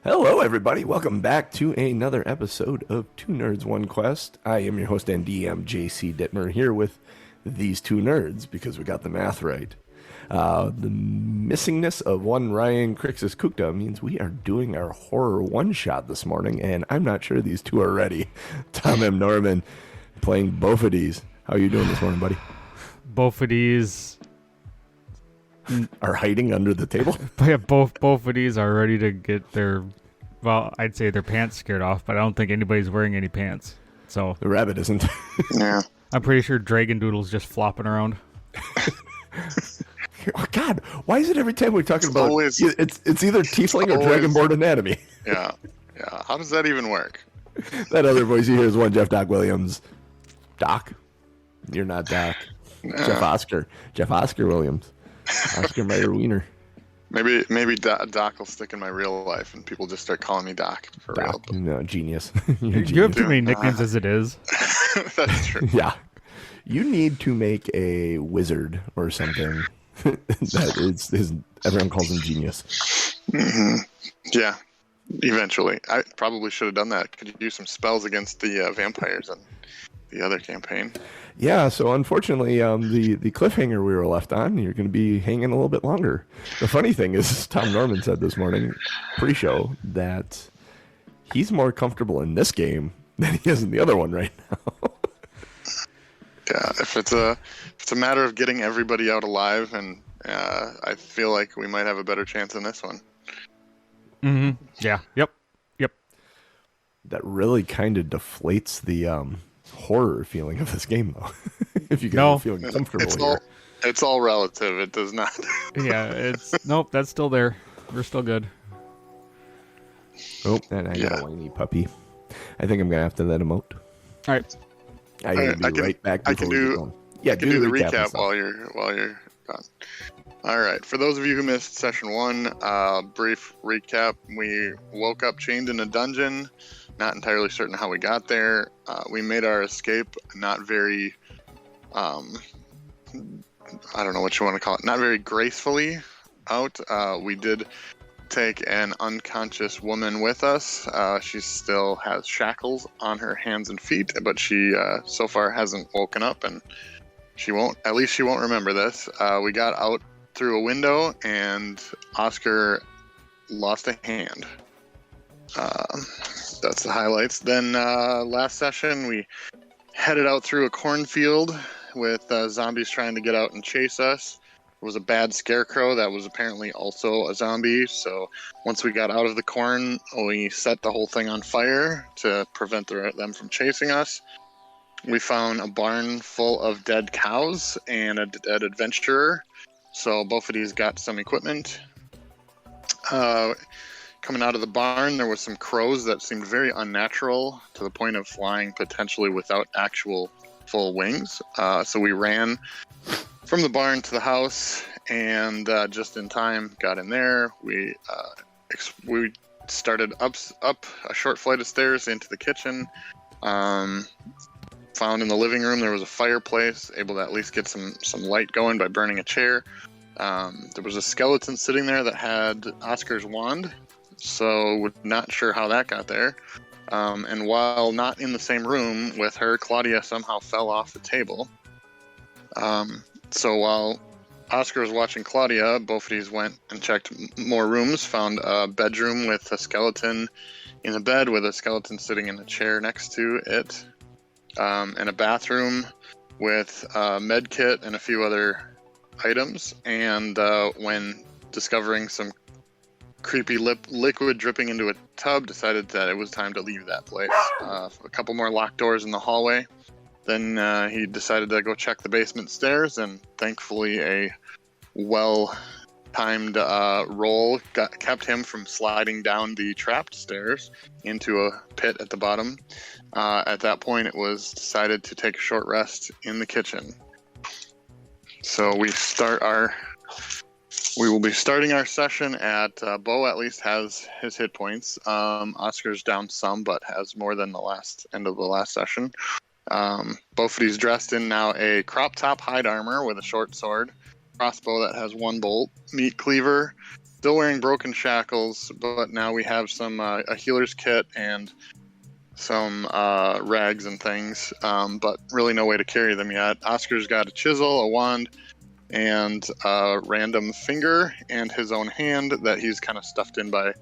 Hello, everybody. Welcome back to another episode of Two Nerds, One Quest. I am your host and DM, JC Dittmer, here with these two nerds because we got the math right. The missingness of one Ryan Crixus Kukta means we are doing our horror one-shot this morning, and I'm not sure these two are ready. Tom M. Norman playing Bophadese. How are you doing this morning, buddy? Bophadese are hiding under the table? Yeah, Bophadese are ready to get their, well, I'd say their pants scared off, but I don't think anybody's wearing any pants. So the rabbit isn't. Yeah. I'm pretty sure Dragon Doodle's just flopping around. Oh, God, why is it every time we're talking about always, it's either Tiefling or Dragonborn Anatomy? Yeah. How does that even work? That other voice you hear is one Jeff Doc Williams. Doc? You're not Doc. Jeff Oscar Williams. Oscar Mayer Wiener. Maybe Doc will stick in my real life and people just start calling me Doc for Doc, real. no, genius. You have too many nicknames as it is. That's true. Yeah. You need to make a wizard or something. Everyone calls him genius. Mm-hmm. Yeah. Eventually. I probably should have done that. Could you do some spells against the vampires in the other campaign? Yeah, so unfortunately, the cliffhanger we were left on, you're going to be hanging a little bit longer. The funny thing is, Tom Norman said this morning, pre-show, that he's more comfortable in this game than he is in the other one right now. Yeah, if it's a matter of getting everybody out alive, and I feel like we might have a better chance in this one. Mm-hmm. Yeah. Yep. That really kind of deflates the horror feeling of this game, though. If you guys are feeling comfortable it's all relative. It does not. Yeah, nope, that's still there. We're still good. Oh, and I got a whiny puppy. I think I'm going to have to let him out. All right. I can be right back. I can do the recap while you're gone. All right. For those of you who missed session 1, brief recap. We woke up chained in a dungeon. Not entirely certain how we got there. We made our escape not very, I don't know what you want to call it, not very gracefully out. We did take an unconscious woman with us. She still has shackles on her hands and feet, but she so far hasn't woken up, and she won't remember this. We got out through a window, and Oscar lost a hand. That's the highlights. Then last session, we headed out through a cornfield with zombies trying to get out and chase us. It was a bad scarecrow that was apparently also a zombie. So once we got out of the corn, we set the whole thing on fire to prevent them from chasing us. We found a barn full of dead cows and a dead adventurer. So both of these got some equipment. Coming out of the barn, there was some crows that seemed very unnatural to the point of flying potentially without actual full wings. So we ran from the barn to the house, and just in time got in there. We started up a short flight of stairs into the kitchen. Found in the living room there was a fireplace, able to at least get some light going by burning a chair. There was a skeleton sitting there that had Oscar's wand, so we're not sure how that got there. And while not in the same room with her, Claudia somehow fell off the table. So while Oscar was watching Claudia, both of these went and checked more rooms, found a bedroom with a skeleton in a bed with a skeleton sitting in a chair next to it, and a bathroom with a med kit and a few other items. And when discovering some creepy liquid dripping into a tub, decided that it was time to leave that place. A couple more locked doors in the hallway. Then he decided to go check the basement stairs, and thankfully a well-timed roll kept him from sliding down the trapped stairs into a pit at the bottom. At that point, it was decided to take a short rest in the kitchen. So we will be starting our session at Bo at least has his hit points. Oscar's down some, but has more than the end of the last session. Both of these dressed in now a crop top hide armor with a short sword, crossbow that has one bolt, meat cleaver, still wearing broken shackles, but now we have some a healer's kit and some rags and things, but really no way to carry them yet. Oscar's got a chisel, a wand, and a random finger and his own hand that he's kind of stuffed in by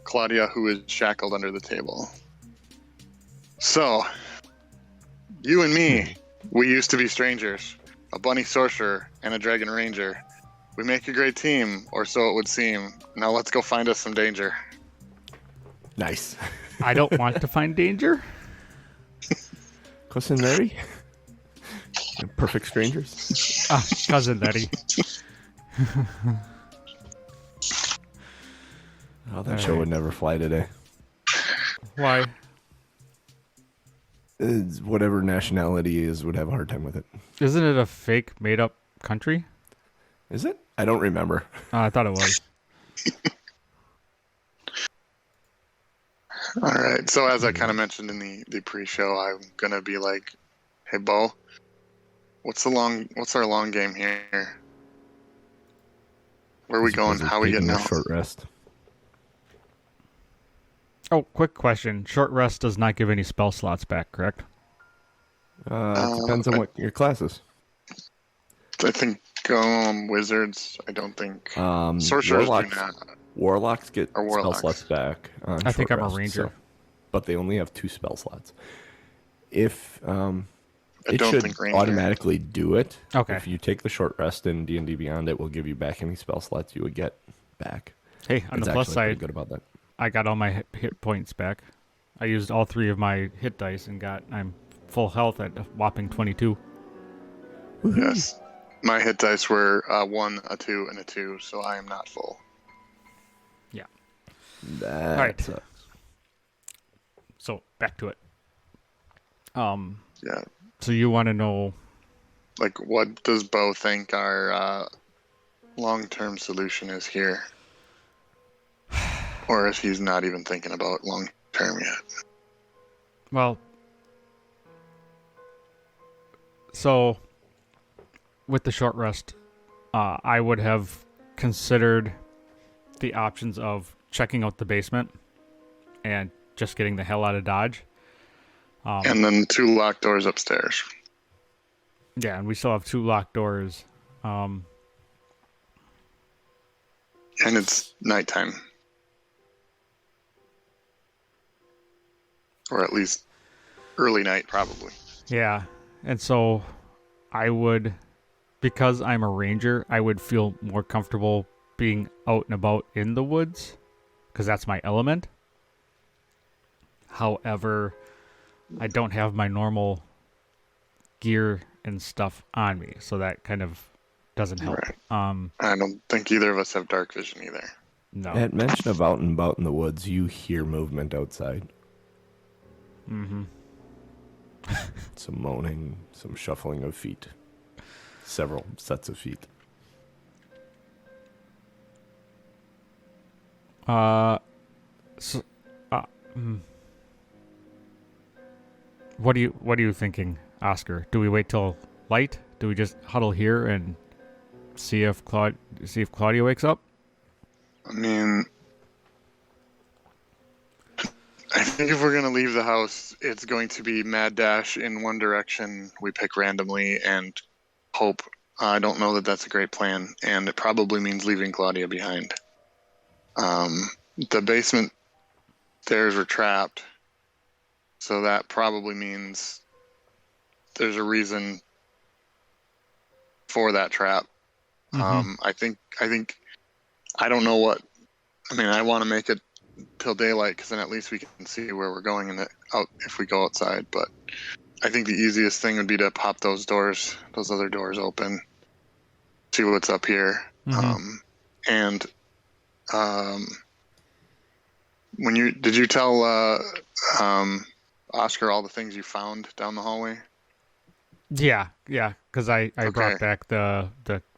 Claudia, who is shackled under the table. So, you and me, we used to be strangers. A bunny sorcerer and a dragon ranger. We make a great team, or so it would seem. Now let's go find us some danger. Nice. I don't want to find danger. Cousin Larry? Perfect strangers? Cousin Larry. Oh, that show would never fly today. Why? Whatever nationality he is would have a hard time with it. Isn't it a fake, made-up country? Is it? I don't remember. I thought it was. All right. So as I kind of mentioned in the pre-show, I'm gonna be like, "Hey, Bo, what's our long game here? Where are we going? How are we getting a out?" Short rest. Oh, quick question. Short rest does not give any spell slots back, correct? It depends on what your class is. I think wizards. I don't think sorcerers do not. Warlocks get spell warlocks. slots back. I think I'm a ranger, but they only have 2 spell slots. If it don't should think ranger. automatically do it. Okay. If you take the short rest in D&D Beyond, it will give you back any spell slots you would get back. Hey, on It's the plus actually pretty side, good about that. I got all my hit points back. I used all 3 of my hit dice and I'm full health at a whopping 22. Yes. My hit dice were 1, a 2, and a 2, so I am not full. Yeah. That Right. sucks. So back to it. Yeah. So you want to know? Like, what does Bo think our long-term solution is here? Or if he's not even thinking about long-term yet. Well, so with the short rest, I would have considered the options of checking out the basement and just getting the hell out of Dodge. And then 2 locked doors upstairs. Yeah, and we still have 2 locked doors. And it's nighttime. Or at least early night, probably. Yeah, and so I would, because I'm a ranger, I would feel more comfortable being out and about in the woods, because that's my element. However, I don't have my normal gear and stuff on me, so that kind of doesn't help. Right. I don't think either of us have dark vision either. No. At mention of out and about in the woods, you hear movement outside. Mm-hmm. Some moaning, some shuffling of feet. Several sets of feet. What are you thinking, Oscar? Do we wait till light? Do we just huddle here and see if Claudia wakes up? I mean, I think if we're going to leave the house, it's going to be mad dash in one direction. We pick randomly and hope. I don't know that that's a great plan, and it probably means leaving Claudia behind. The basement stairs were trapped, so that probably means there's a reason for that trap. Mm-hmm. I don't know what. I mean, I want to make it till daylight because then at least we can see where we're going out if we go outside. But I think the easiest thing would be to pop those other doors open, see what's up here. Mm-hmm. Did you tell Oscar all the things you found down the hallway? Yeah, because I brought back the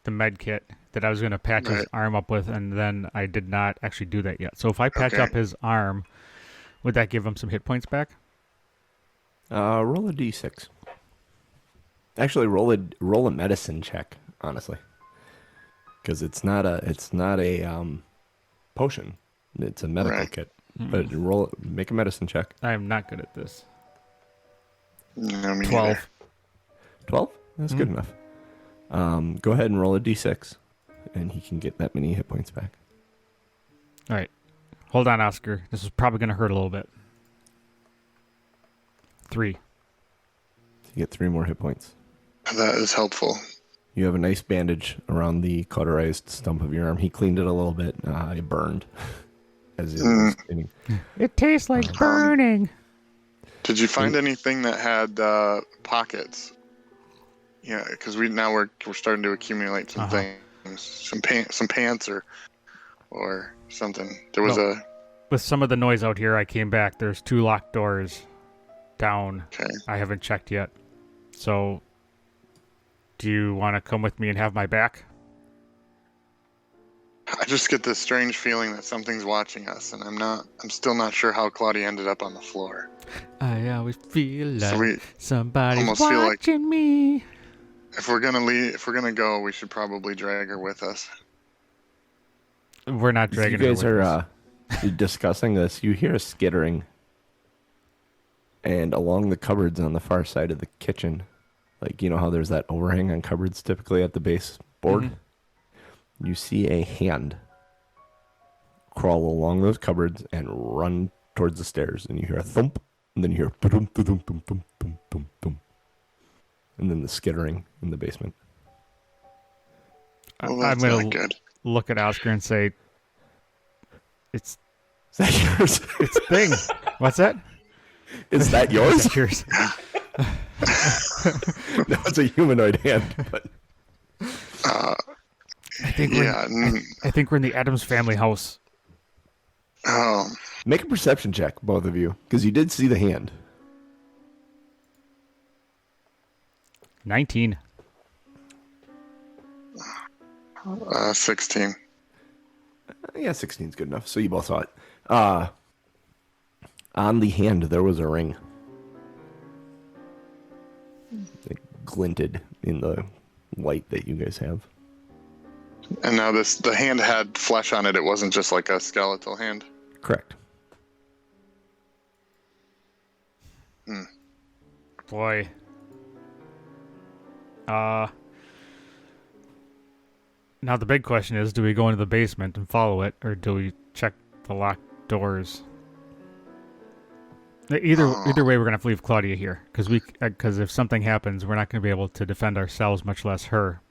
med kit that I was going to patch his arm up with, and then I did not actually do that yet. So if I patch up his arm, would that give him some hit points back? Roll a d6. Actually, roll a medicine check, honestly, because it's not a potion. It's a medical kit. But make a medicine check. I am not good at this. No, me 12. neither. 12? That's good enough. Go ahead and roll a d6, and he can get that many hit points back. All right. Hold on, Oscar. This is probably going to hurt a little bit. 3. So you get 3 more hit points. That is helpful. You have a nice bandage around the cauterized stump of your arm. He cleaned it a little bit. It burned. As it was spinning. It tastes like burning. Did you find anything that had pockets? Yeah, because we're starting to accumulate some things, some pants or something. There was With some of the noise out here, I came back. There's 2 locked doors down. Okay. I haven't checked yet. So, do you want to come with me and have my back? I just get this strange feeling that something's watching us, and I'm still not sure how Claudia ended up on the floor. I always feel like So we somebody's almost feel like- watching me. If we're gonna go, we should probably drag her with us. We're not dragging You her guys with are us. discussing this. You hear a skittering. And along the cupboards on the far side of the kitchen, like, you know how there's that overhang on cupboards typically at the base board? You see a hand crawl along those cupboards and run towards the stairs. And you hear a thump, and then you hear ba-dum, ba-dum, bum, bum, bum, bum, bum. And then the skittering in the basement. Well, I'm that's going not to good. look at Oscar and say, Is that yours? it's Thing. What's that? Is that yours? It's yours. No, it's a humanoid hand, but I think we're in the Addams family house. Oh, make a perception check, both of you, because you did see the hand. 19. 16. Yeah, 16's good enough. So you both saw it. On the hand, there was a ring. It glinted in the light that you guys have. And now the hand had flesh on it. It wasn't just like a skeletal hand. Correct. Boy. Now the big question is, do we go into the basement and follow it, or do we check the locked doors? Either way, we're gonna have to leave Claudia here, because if something happens, we're not gonna be able to defend ourselves, much less her.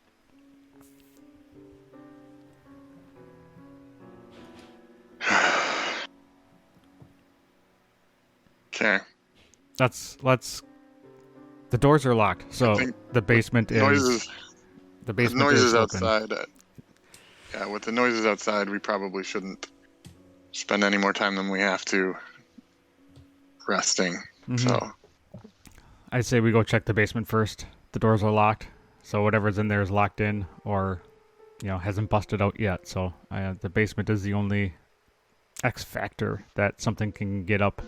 Okay. The doors are locked, so the basement is. The basement noises is open. outside. Yeah, with the noises outside, we probably shouldn't spend any more time than we have to resting. So I'd say we go check the basement first. The doors are locked, so whatever's in there is locked in, or hasn't busted out yet. So the basement is the only X factor that something can get up.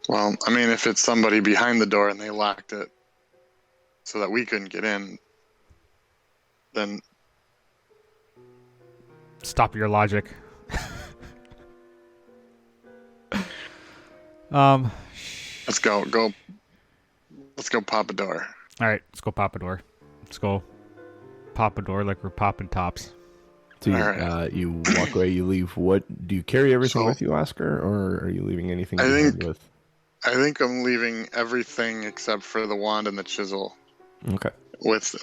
Well, I mean, if it's somebody behind the door and they locked it so that we couldn't get in, then Stop your logic. let's go pop a door. All right, let's go pop a door. Let's go pop a door like we're popping tops. So you, Alright. You walk away, you leave. What do you carry everything So- with you, Oscar, or are you leaving anything I behind think- with? I think I'm leaving everything except for the wand and the chisel Okay.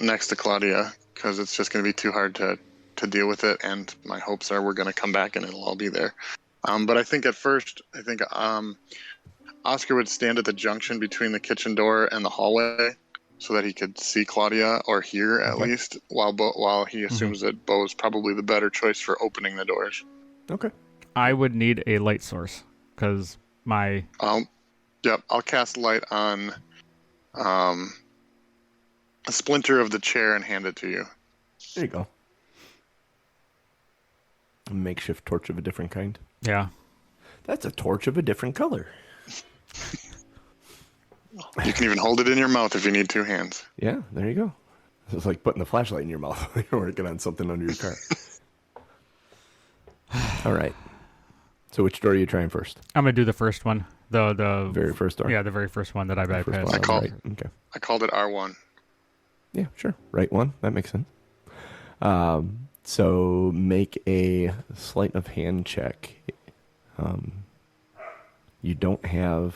next to Claudia, because it's just going to be too hard to deal with it, and my hopes are we're going to come back and it'll all be there. But I think at first, Oscar would stand at the junction between the kitchen door and the hallway so that he could see Claudia, or hear at least, while he assumes that Bo is probably the better choice for opening the doors. Okay. I would need a light source, because my... Yep, I'll cast light on a splinter of the chair and hand it to you. There you go. A makeshift torch of a different kind. Yeah. That's a torch of a different color. You can even hold it in your mouth if you need 2 hands. Yeah, there you go. It's like putting the flashlight in your mouth when you're working on something under your car. All right. So which door are you trying first? I'm gonna do the first one. The very first door. Yeah, the very first one that I bypassed. I called it R1. Yeah, sure. Right one. That makes sense. So make a sleight of hand check. You don't have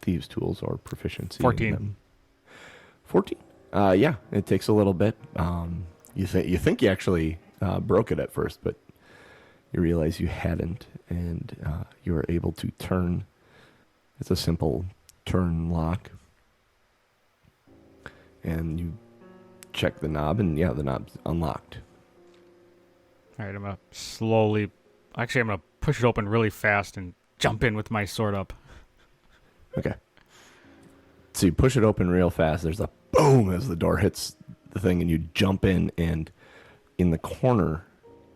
thieves' tools or proficiency. 14. In them. 14. Yeah, it takes a little bit. You think you actually broke it at first, but you realize you hadn't, and you are able to turn. It's a simple turn lock, and you check the knob, and yeah, the knob's unlocked. All right, I'm gonna slowly. Actually, I'm gonna push it open really fast and jump in with my sword up. Okay. So you push it open real fast. There's a boom as the door hits the thing, and you jump in, and in the corner,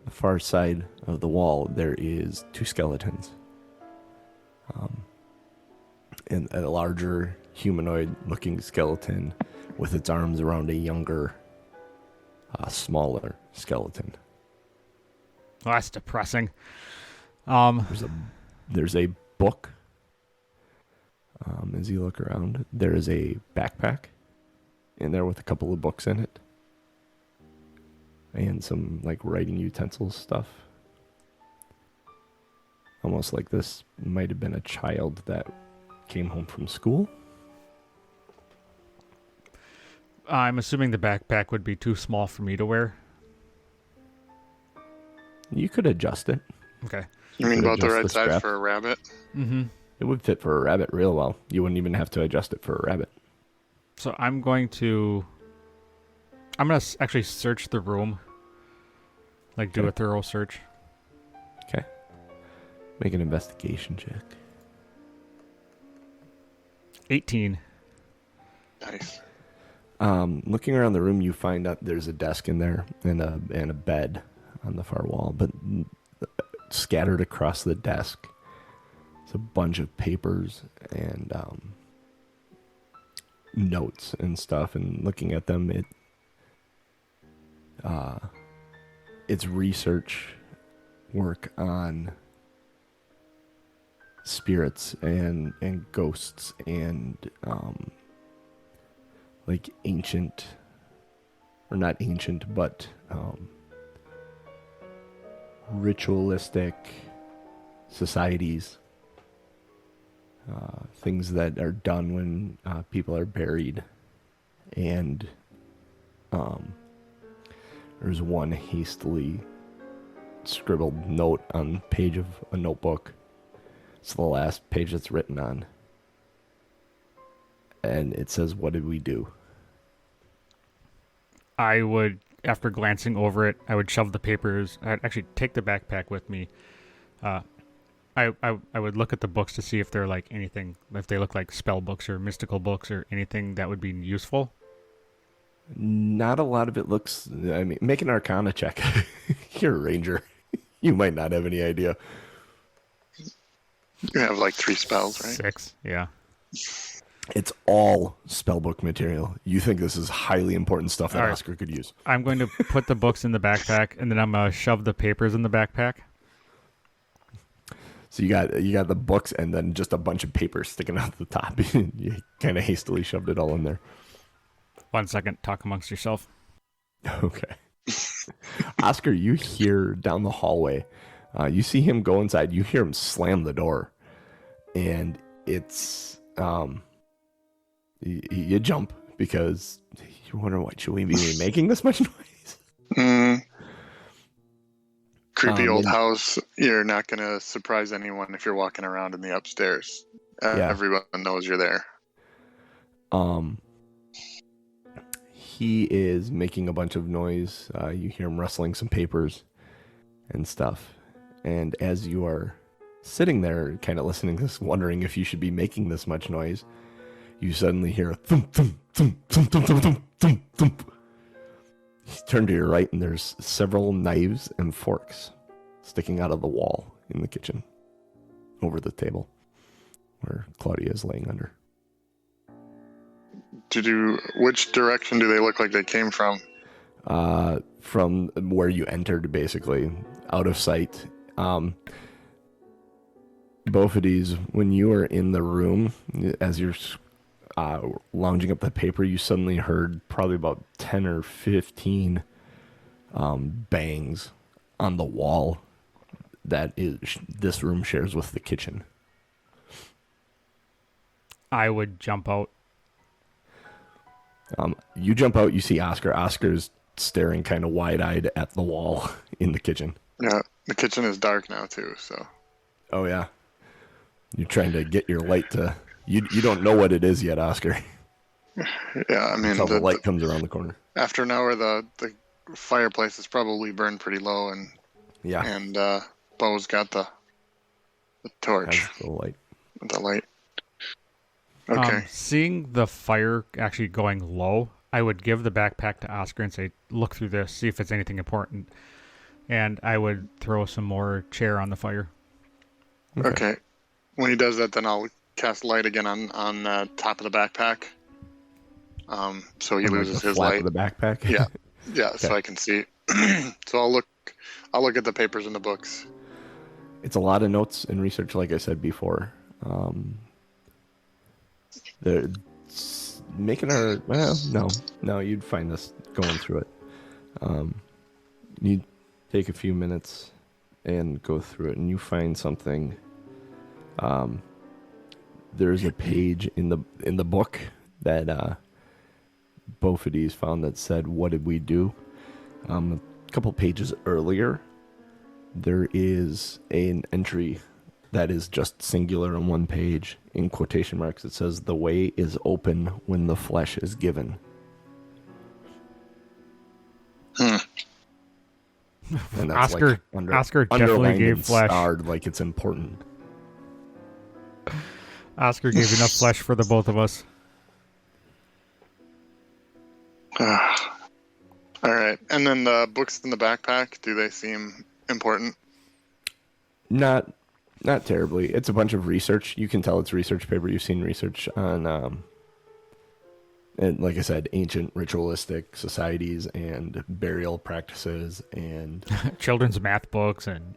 the far side of the wall, there is two skeletons. And a larger humanoid-looking skeleton with its arms around a younger, smaller skeleton. Well, that's depressing. There's a book. As you look around, there is a backpack in there with a couple of books in it. And some, like, writing utensils stuff. Almost like this might have been a child that came home from school. I'm assuming the backpack would be too small for me to wear. You could adjust it. Okay. You mean about the right size for a rabbit? Mm-hmm. It would fit for a rabbit real well. You wouldn't even have to adjust it for a rabbit. So I'm going to actually search the room. Like, do a thorough search. Okay. Make an investigation check. 18. Nice. Looking around the room, you find out there's a desk in there and a bed on the far wall, but scattered across the desk is a bunch of papers and notes and stuff. And looking at them, it's research work on spirits and ghosts and like ancient, or not ancient, but ritualistic societies, things that are done when people are buried. And there's one hastily scribbled note on the page of a notebook. It's the last page that's written on. And it says, "What did we do?" I would, after glancing over it, I would shove the papers. I'd actually take the backpack with me. I would look at the books to see if they're like anything, if they look like spell books or mystical books or anything that would be useful. Not a lot of it looks. I mean, make an Arcana check. You're a ranger. You might not have any idea. You have like 3 spells, right? 6, yeah. It's all spellbook material. You think this is highly important stuff that Oscar could use. I'm going to put the books in the backpack, and then I'm going to shove the papers in the backpack. So you got the books and then just a bunch of papers sticking out the top. You kind of hastily shoved it all in there. 1 second. Talk amongst yourself. Okay. Oscar, you hear down the hallway. You see him go inside. You hear him slam the door. And it's... You jump because you wonder, what should we be making this much noise? Creepy old house. You're not going to surprise anyone if you're walking around in the upstairs. Yeah. Everyone knows you're there. He is making a bunch of noise. You hear him rustling some papers and stuff. And as you are sitting there kind of listening to this, wondering if you should be making this much noise, you suddenly hear a thump, thump, thump, thump, thump, thump, thump, thump, thump. You turn to your right, and there's several knives and forks sticking out of the wall in the kitchen over the table where Claudia is laying under. Which direction do they look like they came from? From where you entered, basically. Out of sight, Bophadese, when you were in the room, as you're lounging up the paper, you suddenly heard probably about 10 or 15 bangs on the wall that this room shares with the kitchen. I would jump out. You jump out, you see Oscar. Oscar's staring kind of wide-eyed at the wall in the kitchen. Yeah, the kitchen is dark now too, so. Oh, yeah. You're trying to get your light to... You don't know what it is yet, Oscar. Yeah, I mean... Until the light comes around the corner. After an hour, the fireplace is probably burned pretty low, and... Yeah. And Bo's got the torch. Has the light. The light. Okay. Seeing the fire actually going low, I would give the backpack to Oscar and say, look through this, see if it's anything important. And I would throw some more chair on the fire. Okay. When he does that, then I'll cast light again on the top of the backpack. So he loses his light. Of the backpack? Yeah. Yeah, Okay. So I can see. So I'll look at the papers and the books. It's a lot of notes and research, like I said before. They're making our... Well, no, you'd find this going through it. You take a few minutes and go through it, and you find something. There's a page in the book that Bophadese found that said, "What did we do?" A couple pages earlier, there is an entry that is just singular on one page in quotation marks. It says, "The way is open when the flesh is given." And that's Oscar definitely underlined gave and flesh. starred like it's important. Oscar gave enough flesh for the both of us. All right. And then the books in the backpack, do they seem important? Not terribly. It's a bunch of research. You can tell it's research paper. You've seen research on, and like I said, ancient ritualistic societies and burial practices and Children's math books and...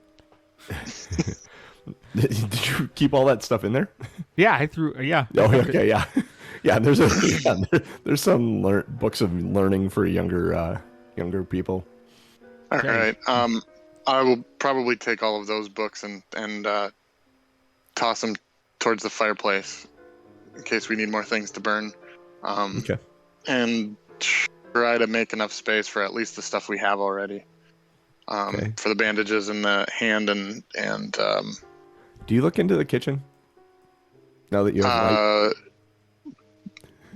Did you keep all that stuff in there? Yeah, I threw... Yeah. Oh, okay, yeah. Yeah, there's some books of learning for younger people. All right. I will probably take all of those books and toss them towards the fireplace in case we need more things to burn. Okay. And try to make enough space for at least the stuff we have already. Okay. For the bandages and the hand and Do you look into the kitchen now that you have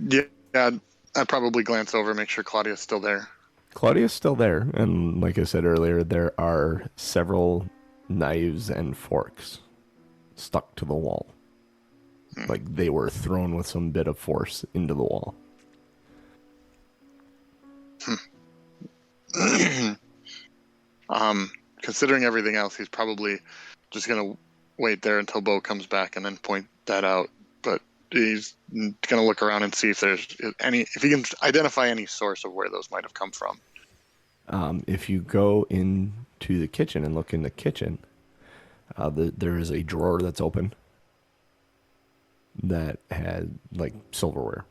light? Yeah, I'd probably glance over, make sure Claudia's still there. Claudia's still there, and like I said earlier, there are several knives and forks stuck to the wall. Like they were thrown with some bit of force into the wall. Considering everything else, he's probably just gonna wait there until Bo comes back and then point that out. But he's gonna look around and see if he can identify any source of where those might have come from. If you go into the kitchen and look in the kitchen, there is a drawer that's open that had like silverware.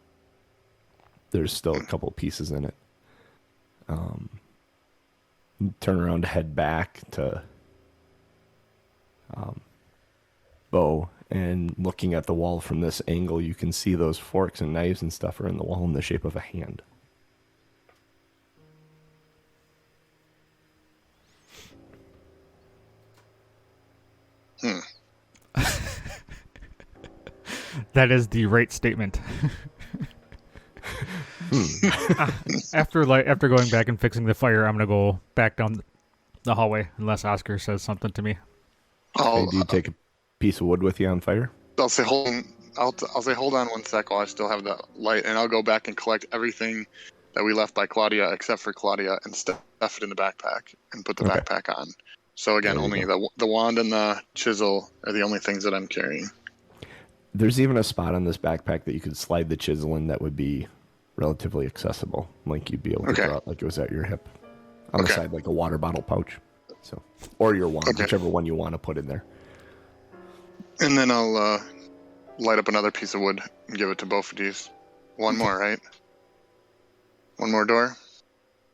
There's still a couple pieces in it. Turn around to head back to Bo, and looking at the wall from this angle, you can see those forks and knives and stuff are in the wall in the shape of a hand. That is the right statement. After going back and fixing the fire, I'm gonna go back down the hallway unless Oscar says something to me. Do you take a piece of wood with you on fire? I'll say hold on 1 sec while I still have the light, and I'll go back and collect everything that we left by Claudia, except for Claudia, and stuff it in the backpack and put the backpack on. So again, only the wand and the chisel are the only things that I'm carrying. There's even a spot on this backpack that you could slide the chisel in that would be relatively accessible. Like you'd be able to draw it like it was at your hip. On the side, like a water bottle pouch. So, or your wand, Okay. whichever one you want to put in there. And then I'll light up another piece of wood and give it to Bophadese. One more, right? One more door?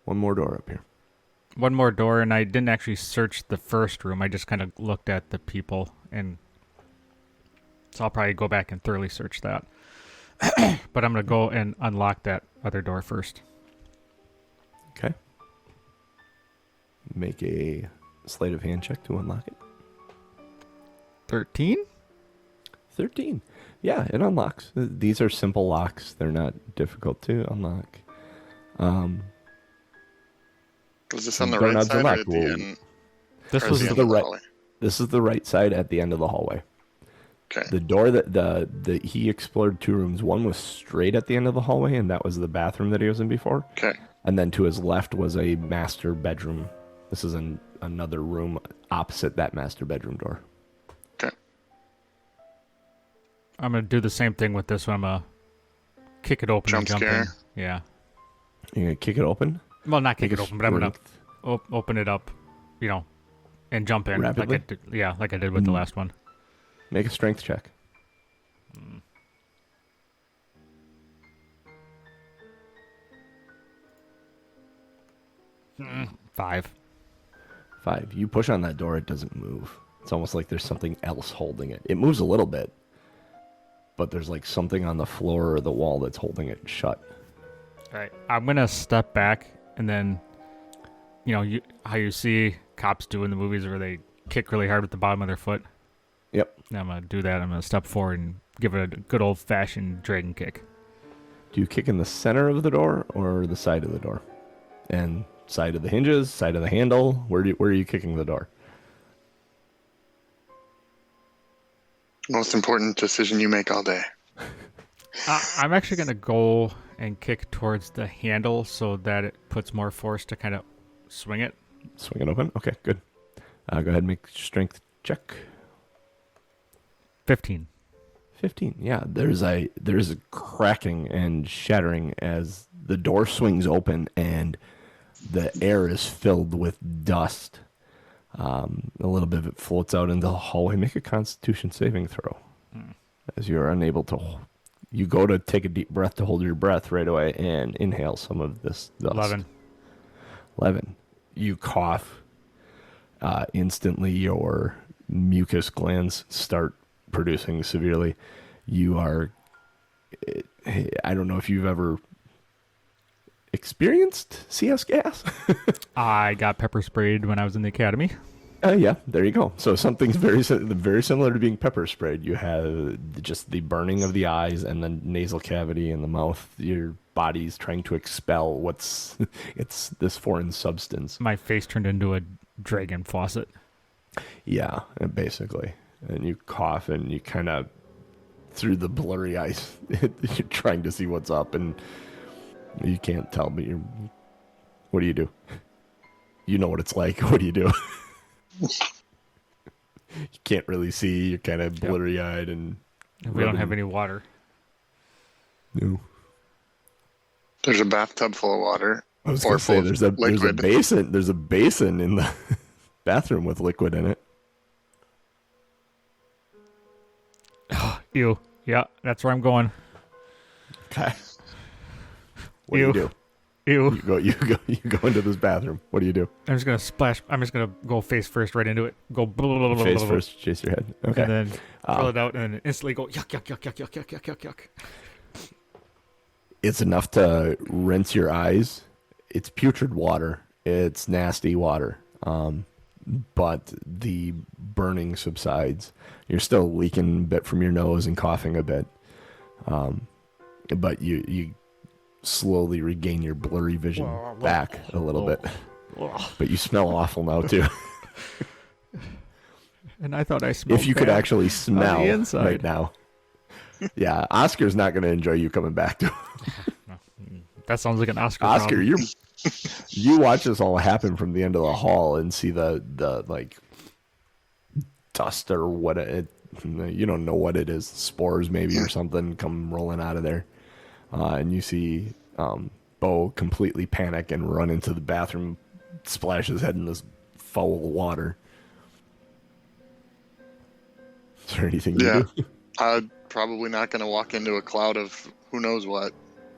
One more door up here. One more door, and I didn't actually search the first room. I just kind of looked at the people, and so I'll probably go back and thoroughly search that. But I'm going to go and unlock that other door first. Okay. Make a sleight of hand check to unlock it. 13? 13. Yeah, it unlocks. These are simple locks. They're not difficult to unlock. Was this on the Door right knobs side or unlocked. at the end? This Or was at the end of right- hallway? This is the right side at the end of the hallway. Okay. The door that he explored 2 rooms. One was straight at the end of the hallway, and that was the bathroom that he was in before. Okay. And then to his left was a master bedroom. This is another room opposite that master bedroom door. Okay. I'm going to do the same thing with this one. I'm going to kick it open and Jump jump in. scare. Yeah. You're going to kick it open? Well, not kick Make it a open, but I'm going to strength. open it up, and jump in. Rapidly? Like I did with the last one. Make a strength check. 5. 5. You push on that door, it doesn't move. It's almost like there's something else holding it. It moves a little bit, but there's like something on the floor or the wall that's holding it shut. All right. I'm going to step back, and then, how you see cops do in the movies where they kick really hard with the bottom of their foot. Yep. I'm going to do that. I'm going to step forward and give it a good old-fashioned dragon kick. Do you kick in the center of the door or the side of the door? And side of the hinges, side of the handle? Where are you kicking the door? Most important decision you make all day. I'm actually going to go and kick towards the handle so that it puts more force to kind of swing it. Swing it open? Okay, good. Go ahead and make a strength check. 15. 15. Yeah, there's a cracking and shattering as the door swings open and the air is filled with dust. A little bit of it floats out into the hallway. Make a Constitution saving throw. As you are unable to... You go to take a deep breath to hold your breath right away and inhale some of this dust. 11. You cough. Instantly, your mucus glands start producing severely. You are... I don't know if you've ever experienced CS gas. I got pepper sprayed when I was in the academy. Yeah, there you go. So something's very similar to being pepper sprayed. You have just the burning of the eyes and the nasal cavity and the mouth. Your body's trying to expel it's this foreign substance. My face turned into a dragon faucet. Yeah, basically. And you cough and you kind of, through the blurry eyes, you're trying to see what's up and you can't tell, but what do you do? You know what it's like. What do you do? You can't really see. You're kind of blurry-eyed and... We don't have any water. No. There's a bathtub full of water. I was going to say, there's a basin. There's a basin in the bathroom with liquid in it. Ew. Yeah, that's where I'm going. Okay. What do you do? Ew. You go into this bathroom. What do you do? I'm just gonna splash. I'm just gonna go face first right into it. Go blah, blah, blah, blah, Face blah, blah, first, chase your head. Okay. and then fill it out, and then instantly go yuck yuck yuck yuck yuck yuck yuck yuck yuck. It's enough to rinse your eyes. It's putrid water. It's nasty water. But the burning subsides. You're still leaking a bit from your nose and coughing a bit. But you slowly regain your blurry vision back a little bit. But you smell awful now too. And I thought I smelled If you could bad actually smell inside. right now. Yeah, Oscar's not going to enjoy you coming back to That sounds like an Oscar. Oscar, problem. you watch this all happen from the end of the hall and see the like dust or what you don't know what it is, spores maybe or something come rolling out of there, and you see Bo completely panic and run into the bathroom, splash his head in this foul water. Is there anything you do? I'm probably not going to walk into a cloud of who knows what.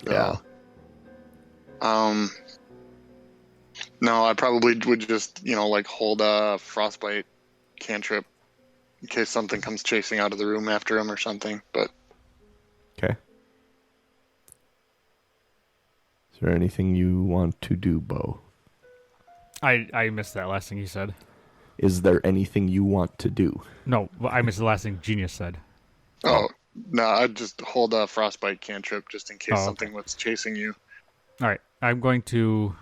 Yeah. No, I probably would just, like hold a frostbite cantrip in case something comes chasing out of the room after him or something. But okay. Is there anything you want to do, Bo? I missed that last thing you said. Is there anything you want to do? No, I missed the last thing Genius said. no, I'd just hold a frostbite cantrip just in case something was chasing you. All right, I'm going to...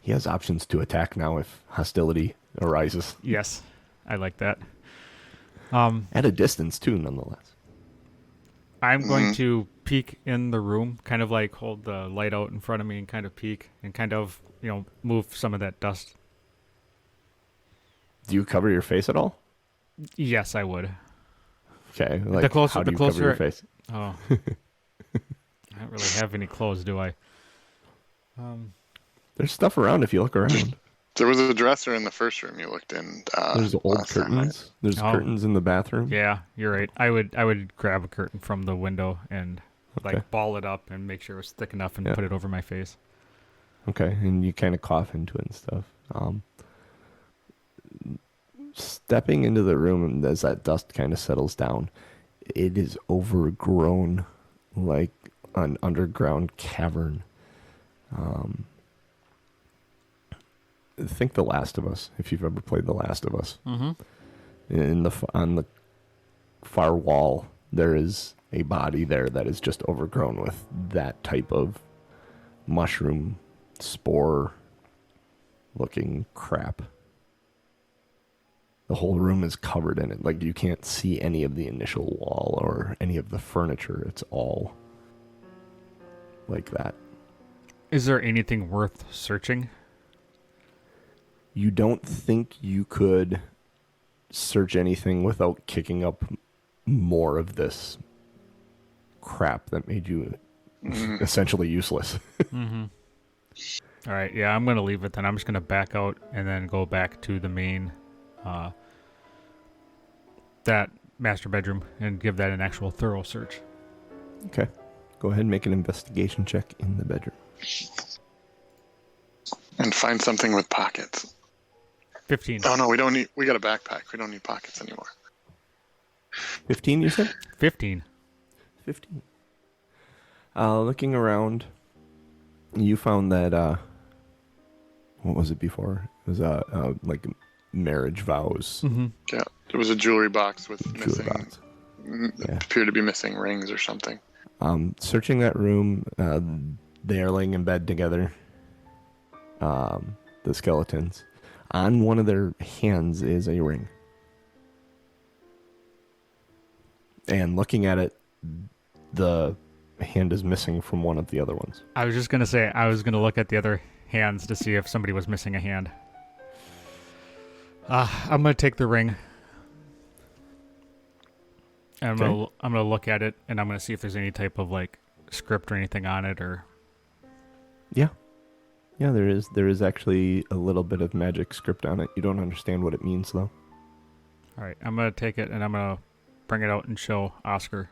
He has options to attack now if hostility arises. Yes, I like that. At a distance, too, nonetheless. I'm going to peek in the room, kind of like hold the light out in front of me and kind of peek and kind of, move some of that dust. Do you cover your face at all? Yes, I would. Okay. How do you cover your face? Oh. I don't really have any clothes, do I? There's stuff around if you look around. There was a dresser in the first room you looked in. There's old curtains. There's curtains in the bathroom. Yeah, you're right. I would grab a curtain from the window and ball it up and make sure it was thick enough and put it over my face. Okay, and you kind of cough into it and stuff. Stepping into the room as that dust kind of settles down, it is overgrown like an underground cavern. Think The Last of Us, if you've ever played The Last of Us. Mm-hmm. On the far wall, there is a body there that is just overgrown with that type of mushroom spore looking crap. The whole room is covered in it. Like, you can't see any of the initial wall or any of the furniture. It's all like that. Is there anything worth searching? You don't think you could search anything without kicking up more of this crap that made you essentially useless. Mm-hmm. All right, yeah, I'm going to leave it then. I'm just going to back out and then go back to the main, that master bedroom and give that an actual thorough search. Okay. Go ahead and make an investigation check in the bedroom. And find something with pockets. 15. Oh, no, we got a backpack. We don't need pockets anymore. 15, you said? 15. 15. Looking around, you found that, what was it before? It was, like marriage vows. Mm-hmm. Yeah, there was a jewelry box with appeared to be missing rings or something. Searching that room, they are laying in bed together, the skeletons. On one of their hands is a ring. And looking at it, the hand is missing from one of the other ones. I was just going to say, I was going to look at the other hands to see if somebody was missing a hand. I'm going to take the ring. And I'm going to look at it, and I'm going to see if there's any type of, script or anything on it, or... Yeah. Yeah, there is actually a little bit of magic script on it. You don't understand what it means, though. All right, I'm going to take it, and I'm going to bring it out and show Oscar.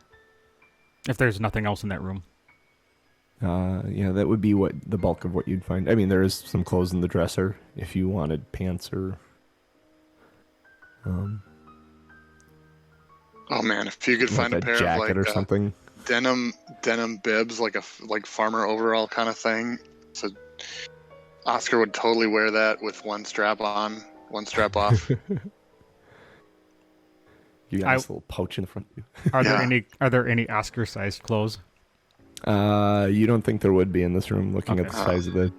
If there's nothing else in that room. Yeah, that would be the bulk of what you'd find. I mean, there is some clothes in the dresser if you wanted pants or... Oh man, if you could find a pair of jacket or something, denim bibs, like farmer overall kind of thing. So Oscar would totally wear that with one strap on, one strap off. You got this little pouch in front of you. Are there any Oscar-sized clothes? You don't think there would be in this room, looking at the size of the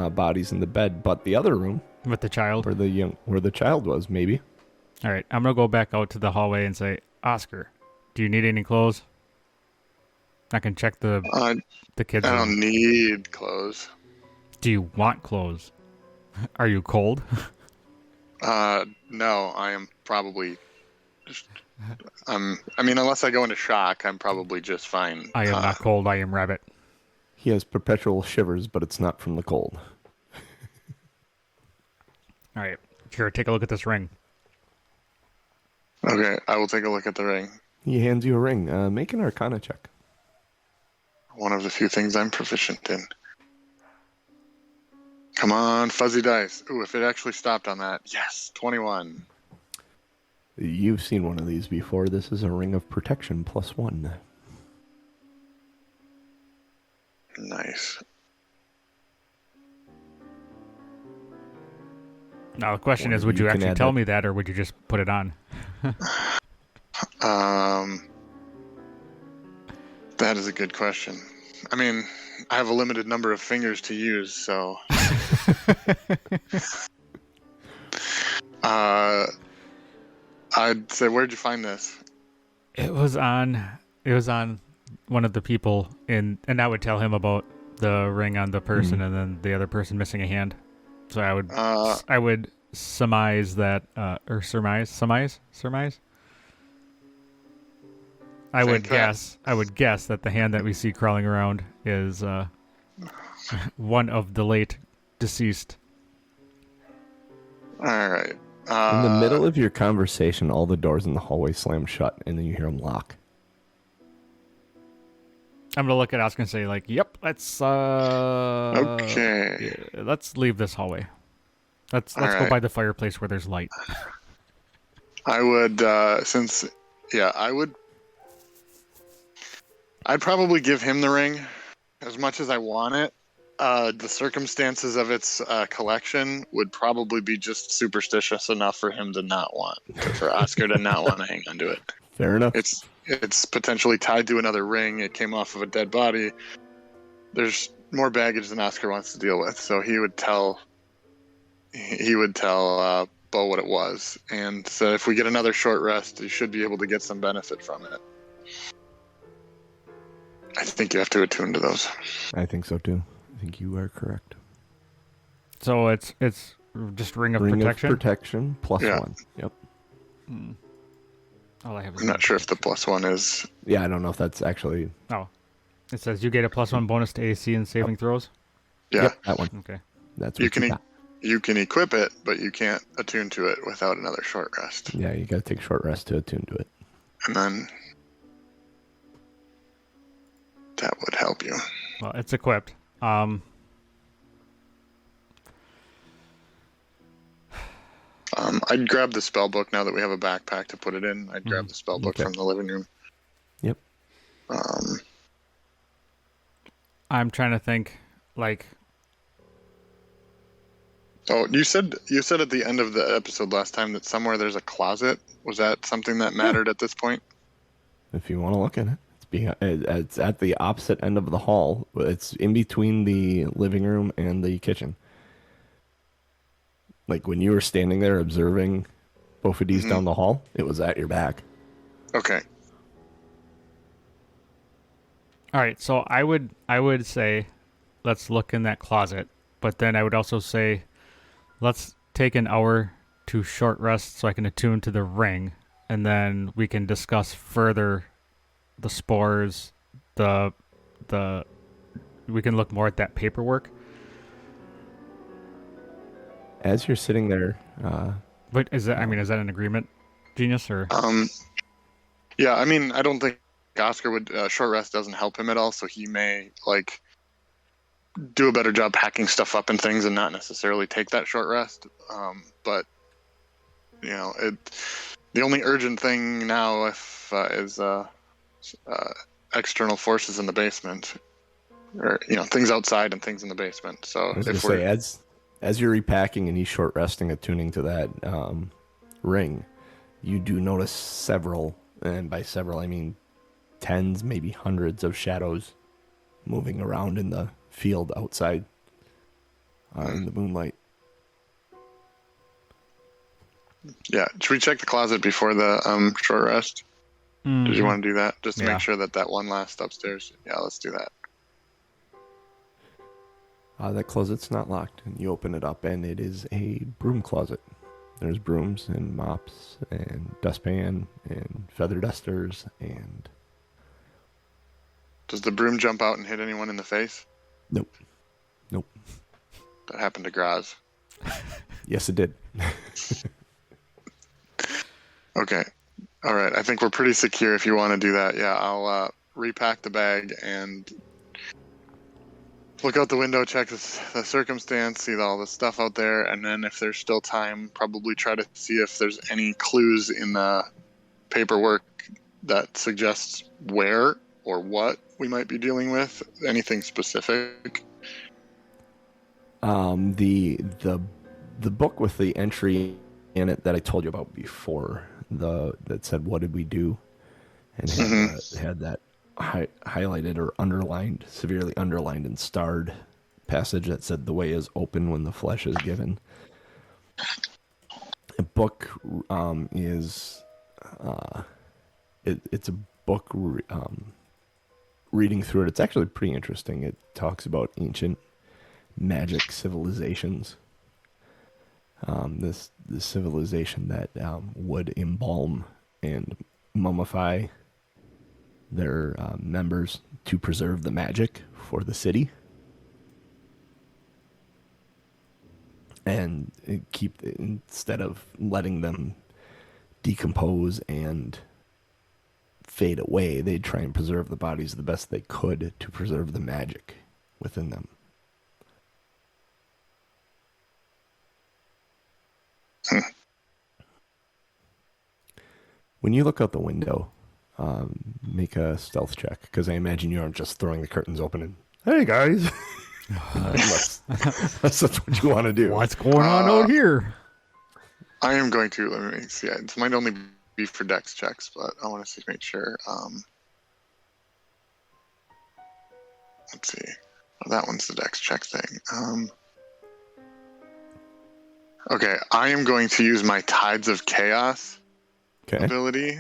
bodies in the bed, but the other room with the child, where the child was, maybe. All right, I'm gonna go back out to the hallway and say, Oscar, do you need any clothes? I can check the kids' room. I don't need clothes. Do you want clothes? Are you cold? No, I am probably just... I mean, unless I go into shock, I'm probably just fine. I am not cold. I am rabbit. He has perpetual shivers, but it's not from the cold. All right. Here, take a look at this ring. Okay, I will take a look at the ring. He hands you a ring. Make an Arcana check. One of the few things I'm proficient in. Come on, fuzzy dice. Ooh, if it actually stopped on that. Yes, 21. You've seen one of these before. This is a ring of protection +1. Nice. Now the question is, would you actually tell me that, or would you just put it on? That is a good question. I mean, I have a limited number of fingers to use, so. I'd say, where'd you find this? It was on one of the people and I would tell him about the ring on the person and then the other person missing a hand. So I would surmise that, or surmise. I would guess that the hand that we see crawling around is one of the late deceased. All right. In the middle of your conversation, all the doors in the hallway slam shut, and then you hear them lock. I'm gonna look at Oscar and say, like, "Yep, let's okay. Yeah, let's leave this hallway. Let's go by the fireplace where there's light." I would, I'd probably give him the ring, as much as I want it. The circumstances of its collection would probably be just superstitious enough for him to not want, for Oscar to not want to hang onto it. Fair enough. It's potentially tied to another ring. It came off of a dead body. There's more baggage than Oscar wants to deal with, so he would tell Bo what it was, and so if we get another short rest, you should be able to get some benefit from it. I think you have to attune to those. I think so too. I think you are correct. So it's just ring of protection. Of protection +1. Yep. All I have is I'm not sure if the +1 is. Yeah, I don't know if that's actually. Oh, it says you get a +1 bonus to AC and saving throws. Yeah, yep, that one. Okay. That's what you can equip it, but you can't attune to it without another short rest. Yeah, you got to take short rest to attune to it. And then that would help you. Well, it's equipped. I'd grab the spell book now that we have a backpack to put it in. I'd grab the spell book from the living room. Yep. I'm trying to think, like. Oh, you said at the end of the episode last time that somewhere there's a closet. Was that something that mattered at this point? If you want to look at it, it's at the opposite end of the hall. It's in between the living room and the kitchen. Like when you were standing there observing Bophadese down the hall, it was at your back. Okay. All right, so I would say let's look in that closet, but then I would also say let's take an hour to short rest so I can attune to the ring, and then we can discuss further the spores, we can look more at that paperwork. As you're sitting there, but is that an agreement, Genius, or? Yeah, I mean, I don't think Oscar would. Short rest doesn't help him at all, so he may do a better job packing stuff up and things, and not necessarily take that short rest. But the only urgent thing now is external forces in the basement, or things outside and things in the basement. So as you're repacking and he's short resting, attuning to that ring, you do notice several, and by several I mean tens, maybe hundreds of shadows moving around in the field outside in the moonlight. Yeah, should we check the closet before the short rest? Did you want to do that just to make sure that one last upstairs? Yeah, let's do that. That closet's not locked, and you open it up, and it is a broom closet. There's brooms and mops and dustpan and feather dusters and... Does the broom jump out and hit anyone in the face? Nope. That happened to Graz. Yes, it did. Okay. All right. I think we're pretty secure if you want to do that. Yeah, I'll repack the bag and look out the window, check the circumstance, see all the stuff out there, and then if there's still time, probably try to see if there's any clues in the paperwork that suggests where or what we might be dealing with. Anything specific? The book with the entry in it that I told you about before, that said what did we do, and had that highlighted or underlined, severely underlined and starred passage that said the way is open when the flesh is given. A book is it's a book reading through it. It's actually pretty interesting. It talks about ancient magic civilizations. This civilization that would embalm and mummify their members to preserve the magic for the city, and instead of letting them decompose and fade away, they'd try and preserve the bodies the best they could to preserve the magic within them. When you look out the window, make a stealth check, because I imagine you aren't just throwing the curtains open and, hey guys, unless that's what you want to do. What's going on out here? I am going to, let me see, this might only be for dex checks, but I want to make sure. Let's see. Oh, that one's the dex check thing. Okay, I am going to use my Tides of Chaos ability,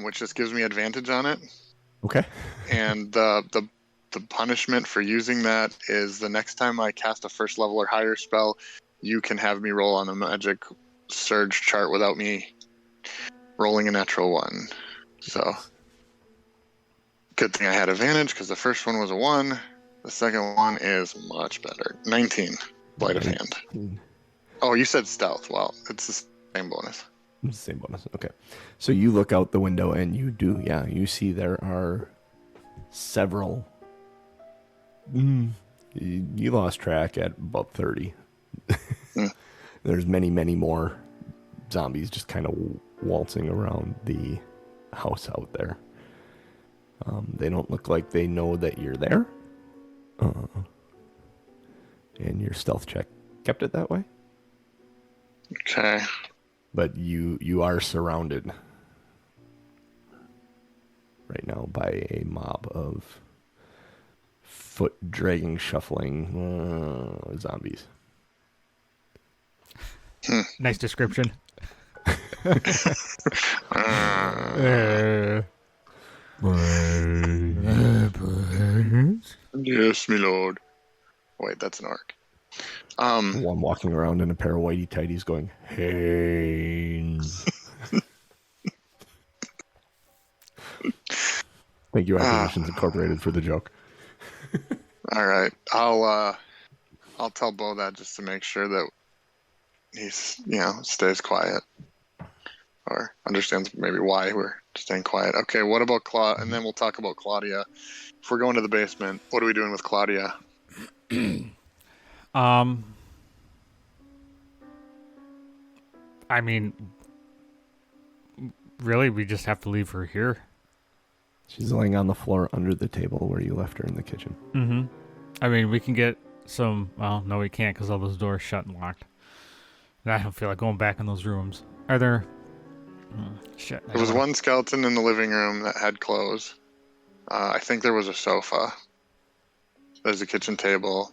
which just gives me advantage on it. Okay. And the punishment for using that is the next time I cast a first level or higher spell, you can have me roll on the magic surge chart without me rolling a natural one. So, good thing I had advantage because the first one was a 1. The second one is much better. 19, Light of Hand. Oh, you said stealth. Well, it's the same bonus. Same bonus. Okay. So you look out the window and you see there are several. You lost track at about 30. There's many, many more zombies just kind of waltzing around the house out there. They don't look like they know that you're there. And your stealth check kept it that way. Okay. But you are surrounded right now by a mob of foot dragging, shuffling zombies. Nice description. Yes, my lord. Wait, that's an orc. One walking around in a pair of whitey tighties going, Haynes. Thank you, Acquisitions Incorporated, for the joke. All right. I'll tell Bo that just to make sure that he's, stays quiet. Or understands maybe why we're staying quiet. Okay, what about Claudia? And then we'll talk about Claudia. If we're going to the basement, what are we doing with Claudia? I mean, really, we just have to leave her here. She's laying on the floor under the table where you left her in the kitchen. Mm-hmm. I mean, we can get some... Well, no, we can't because all those doors shut and locked. And I don't feel like going back in those rooms. Are there... shit. There was one skeleton in the living room that had clothes. I think there was a sofa. There's a kitchen table.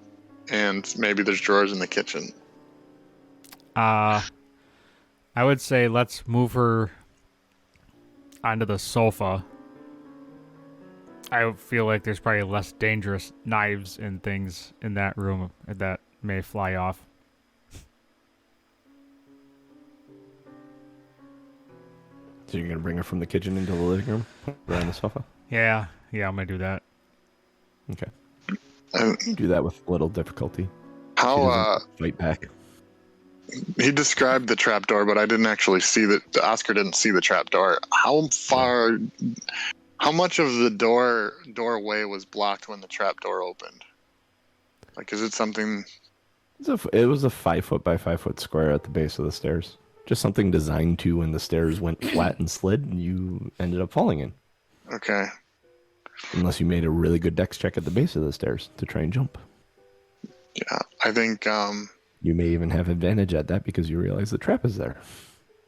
And maybe there's drawers in the kitchen. I would say let's move her onto the sofa. I feel like there's probably less dangerous knives and things in that room that may fly off. So you're going to bring her from the kitchen into the living room? Put her on the sofa? Yeah, I'm going to do that. Okay. You do that with little difficulty. How fight back. he described the trapdoor, but I didn't actually see Oscar didn't see the trapdoor. How much of the doorway was blocked when the trapdoor opened? Like, is it something? It was a 5 foot by 5 foot square at the base of the stairs. Just something designed to when the stairs went flat and slid, and you ended up falling in. Okay. Unless you made a really good dex check at the base of the stairs to try and jump. Yeah, I think you may even have advantage at that because you realize the trap is there.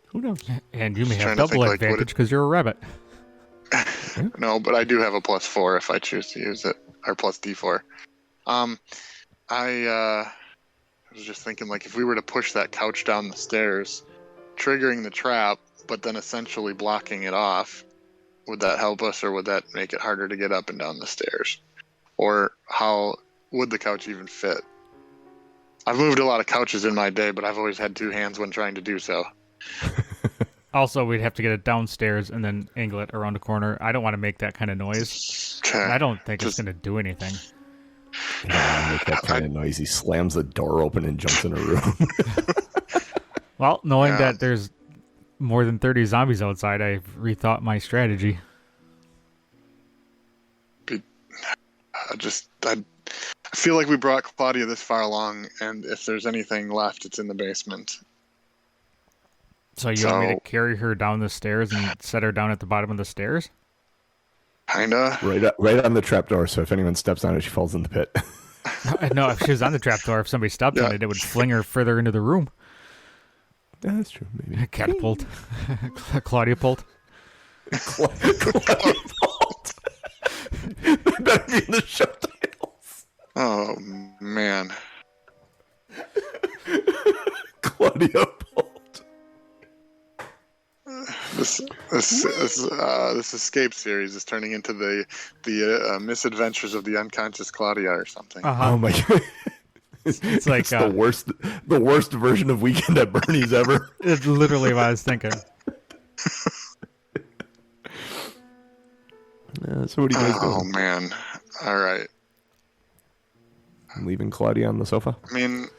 Who knows? And you may have double advantage because you're a rabbit. No, but I do have a +4 if I choose to use it, or plus D4. I was just thinking, like, if we were to push that couch down the stairs, triggering the trap, but then essentially blocking it off, would that help us, or would that make it harder to get up and down the stairs? Or how would the couch even fit? I've moved a lot of couches in my day, but I've always had 2 hands when trying to do so. Also, we'd have to get it downstairs and then angle it around the corner. I don't want to make that kind of noise. Okay. I don't think it's going to do anything. Make that kind of noise. He slams the door open and jumps in a room. Well, knowing that there's more than 30 zombies outside, I've rethought my strategy. I feel like we brought Claudia this far along, and if there's anything left, it's in the basement. So you want me to carry her down the stairs and set her down at the bottom of the stairs? Kinda. Right on the trapdoor, so if anyone steps on it, she falls in the pit. No, if she was on the trapdoor, if somebody stepped on it, it would fling her further into the room. Yeah, that's true. Maybe. Catapult. Claudia-Pult. Claudia-Pult. That better be in the show titles. Oh, man. Claudia-Pult. This escape series is turning into the misadventures of the unconscious Claudia or something. Uh-huh. Oh my god. It's like the worst version of Weekend at Bernie's ever. It's literally what I was thinking. So what do you guys do? Oh man! All right. I'm leaving Claudia on the sofa. I mean,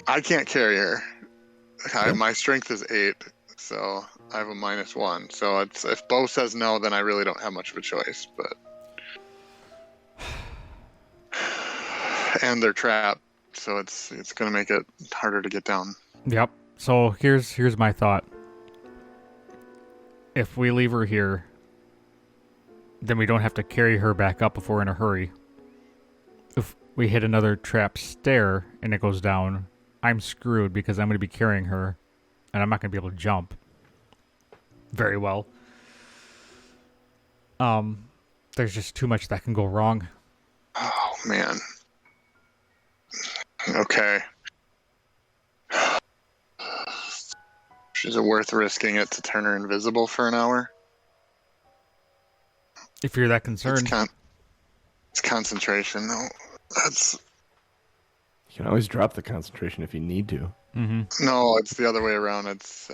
I can't carry her. My strength is 8, so I have a -1. So if Bo says no, then I really don't have much of a choice. But and they're trapped, so it's going to make it harder to get down. Yep. So here's my thought. If we leave her here, then we don't have to carry her back up if we're in a hurry. If we hit another trap stair and it goes down, I'm screwed because I'm going to be carrying her, and I'm not going to be able to jump very well. There's just too much that can go wrong. Oh, man. Okay. Is it worth risking it to turn her invisible for an hour? If you're that concerned. It's concentration. No, you can always drop the concentration if you need to. Mm-hmm. No, it's the other way around. It's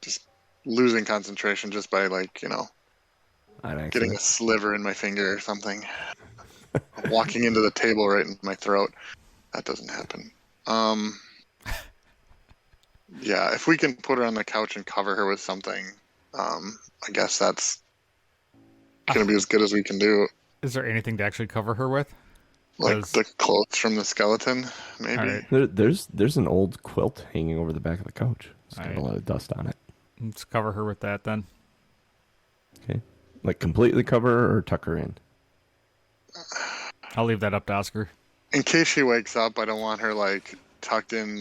just losing concentration just by getting a sliver in my finger or something. Walking into the table right in my throat. That doesn't happen. Yeah, if we can put her on the couch and cover her with something, I guess that's going to be as good as we can do. Is there anything to actually cover her with? Like the clothes from the skeleton, maybe? Right. There's an old quilt hanging over the back of the couch. It's got a lot of dust on it. Let's cover her with that then. Okay. Like completely cover her or tuck her in? I'll leave that up to Oscar. In case she wakes up, I don't want her tucked in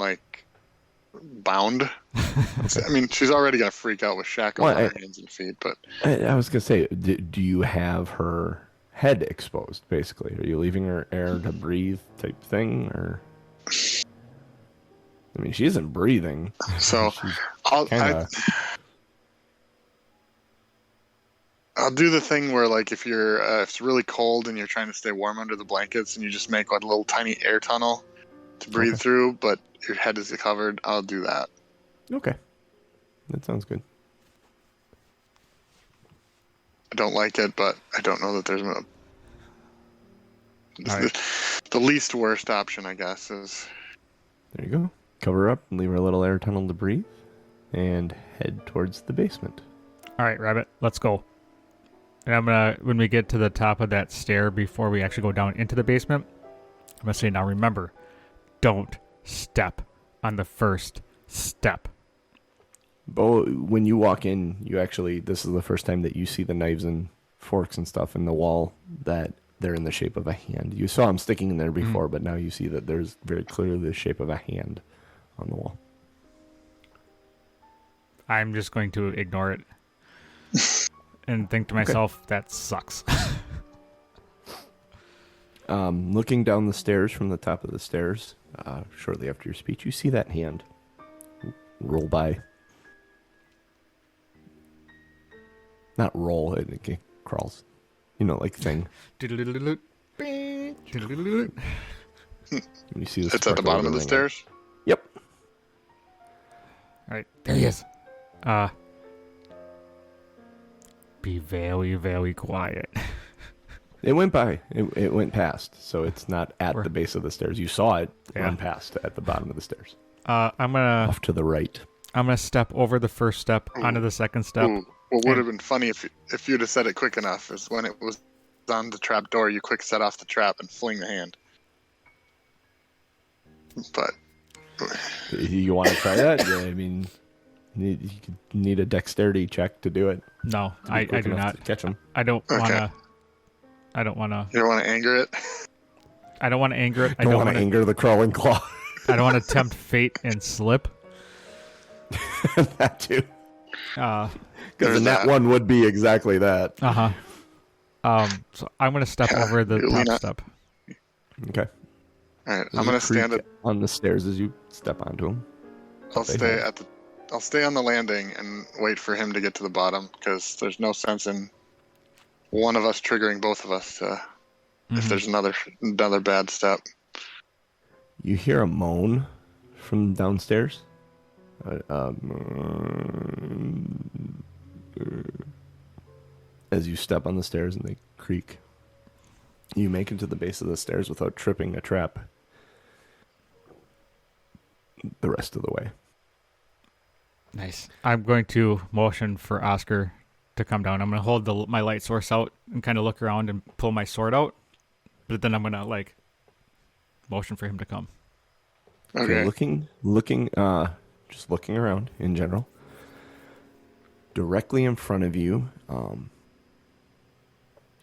bound. I mean, she's already gonna freak out with shackles on her hands and feet. But I was gonna say, do you have her head exposed? Basically, are you leaving her air to breathe type thing, or? I mean, she isn't breathing. So I'll do the thing where if you're if it's really cold and you're trying to stay warm under the blankets, and you just make a little tiny air tunnel to breathe through, but your head is covered. I'll do that. Okay. That sounds good. I don't like it, but I don't know that there's no... the least worst option, I guess, is... There you go. Cover up and leave her a little air tunnel to breathe and head towards the basement. All right, Rabbit, let's go. And I'm going to, when we get to the top of that stair before we actually go down into the basement, I'm going to say, now remember, don't step on the first step. But when you walk in, this is the first time that you see the knives and forks and stuff in the wall that they're in the shape of a hand. You saw them sticking in there before, but now you see that there's very clearly the shape of a hand on the wall. I'm just going to ignore it and think to myself, that sucks. Looking down the stairs from the top of the stairs, shortly after your speech, you see that hand roll by. Not roll, it crawls. Like thing. You see this. It's at the bottom of the stairs? Yep. All right, there he is. Be very, very quiet. It went by. It went past, so it's not at the base of the stairs. You saw it run past at the bottom of the stairs. I'm gonna off to the right. I'm gonna step over the first step onto the second step. What would have been funny if you'd have said it quick enough is when it was on the trap door, you quick set off the trap and fling the hand. But you want to try that? Yeah, I mean, you need a dexterity check to do it. No, I do not catch him. I don't want to. I don't want to. You don't want to anger it. I don't want to anger it. I don't want to anger the crawling claw. I don't want to tempt fate and slip. That too. Because that one would be exactly that. So I'm going to step over the top step. Okay. All right. I'm going to stand on the stairs as you step onto them. I'll stay on the landing and wait for him to get to the bottom because there's no sense in one of us triggering both of us if there's another bad step. You hear a moan from downstairs. As you step on the stairs and they creak, you make it to the base of the stairs without tripping a trap the rest of the way. Nice. I'm going to motion for Oscar to come down. I'm going to hold my light source out and kind of look around and pull my sword out, but then I'm going to motion for him to come. Okay. Just looking around in general. Directly in front of you,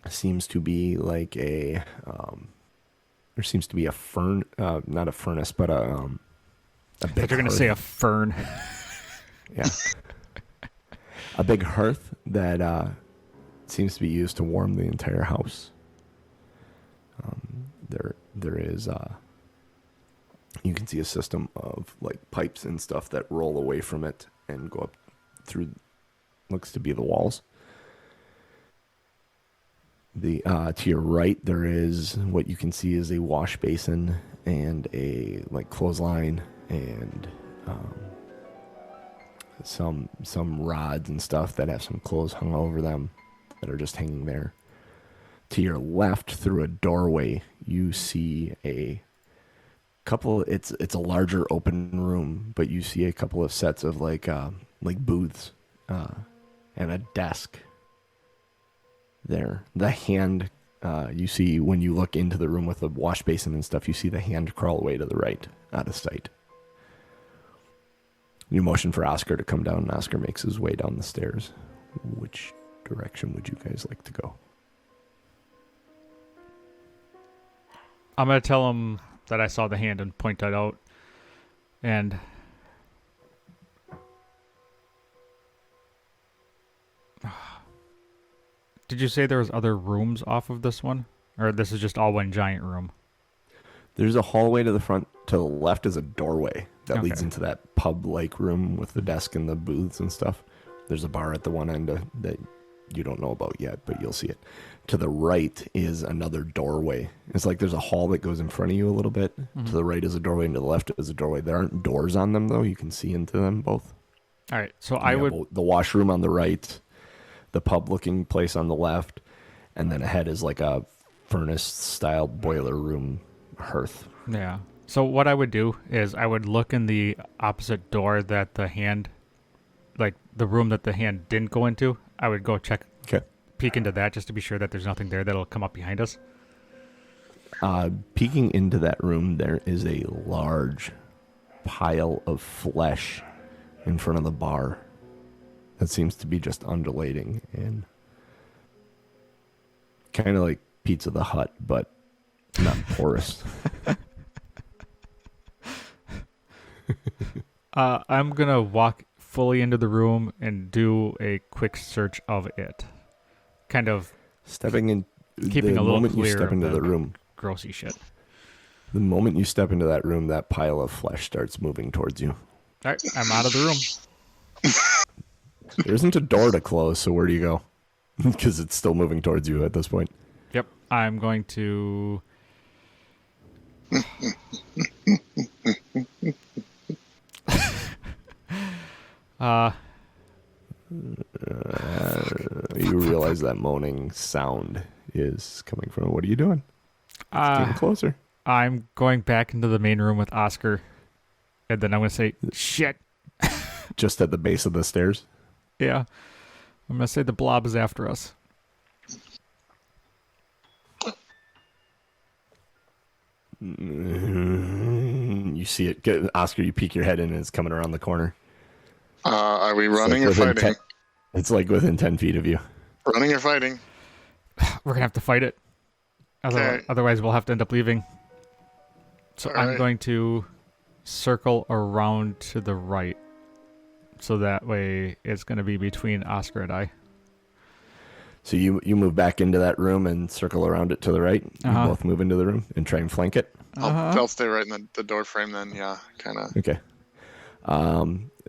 seems to be like there seems to be a furnace, not a furnace, but a big. You're going to say a fern. Yeah. A big hearth that seems to be used to warm the entire house. There is you can see a system of pipes and stuff that roll away from it and go up through looks to be the walls. To your right there is what you can see is a wash basin and a clothesline and some rods and stuff that have some clothes hung over them that are just hanging there. To your left, through a doorway, you see a couple. It's a larger open room, but you see a couple of sets of booths and a desk there. The hand you see when you look into the room with the wash basin and stuff. You see the hand crawl away to the right, out of sight. You motion for Oscar to come down, and Oscar makes his way down the stairs. Which direction would you guys like to go? I'm going to tell him that I saw the hand and point that out. And did you say there was other rooms off of this one? Or this is just all one giant room? There's a hallway to the front. To the left is a doorway that leads into that pub-like room with the desk and the booths and stuff. There's a bar at the one end that you don't know about yet, but you'll see it. To the right is another doorway. It's like there's a hall that goes in front of you a little bit. Mm-hmm. To the right is a doorway, and to the left is a doorway. There aren't doors on them, though. You can see into them both. All right, so the washroom on the right, the pub-looking place on the left, and then ahead is like a furnace-style boiler room hearth. Yeah. So what I would do is I would look in the opposite door that the hand, like the room that the hand didn't go into. I would go peek into that just to be sure that there's nothing there that'll come up behind us. Peeking into that room, there is a large pile of flesh in front of the bar that seems to be just undulating and kind of like Pizza the Hut, but not porous. I'm going to walk fully into the room and do a quick search of it. Kind of stepping in, keeping a little clear you step into of the room, grossy shit. The moment you step into that room, that pile of flesh starts moving towards you. All right, I'm out of the room. There isn't a door to close, so where do you go? Because it's still moving towards you at this point. Yep, I'm going to... You realize that moaning sound is coming from... What are you doing? It's getting closer. I'm going back into the main room with Oscar, and then I'm going to say, shit. Just at the base of the stairs? Yeah. I'm going to say the blob is after us. You see it. Oscar, you peek your head in and it's coming around the corner. Are we running or fighting? It's like within 10 feet of you. Running or fighting? We're going to have to fight it. Otherwise, we'll have to end up leaving. So I'm going to circle around to the right. So that way it's going to be between Oscar and I. So you move back into that room and circle around it to the right. You both move into the room and try and flank it. I'll stay right in the door frame then. Yeah, kind of. Okay.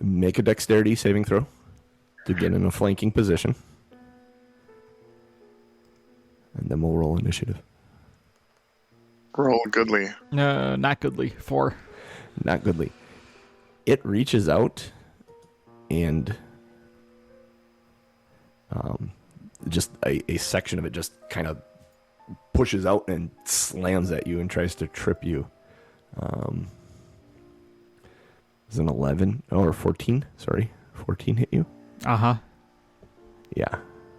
Make a dexterity saving throw to get in a flanking position. And then we'll roll initiative. Roll goodly. Not goodly. 4. Not goodly. It reaches out and just a section of it just kind of pushes out and slams at you and tries to trip you. Is an 11 or 14? Sorry, 14 hit you. Yeah.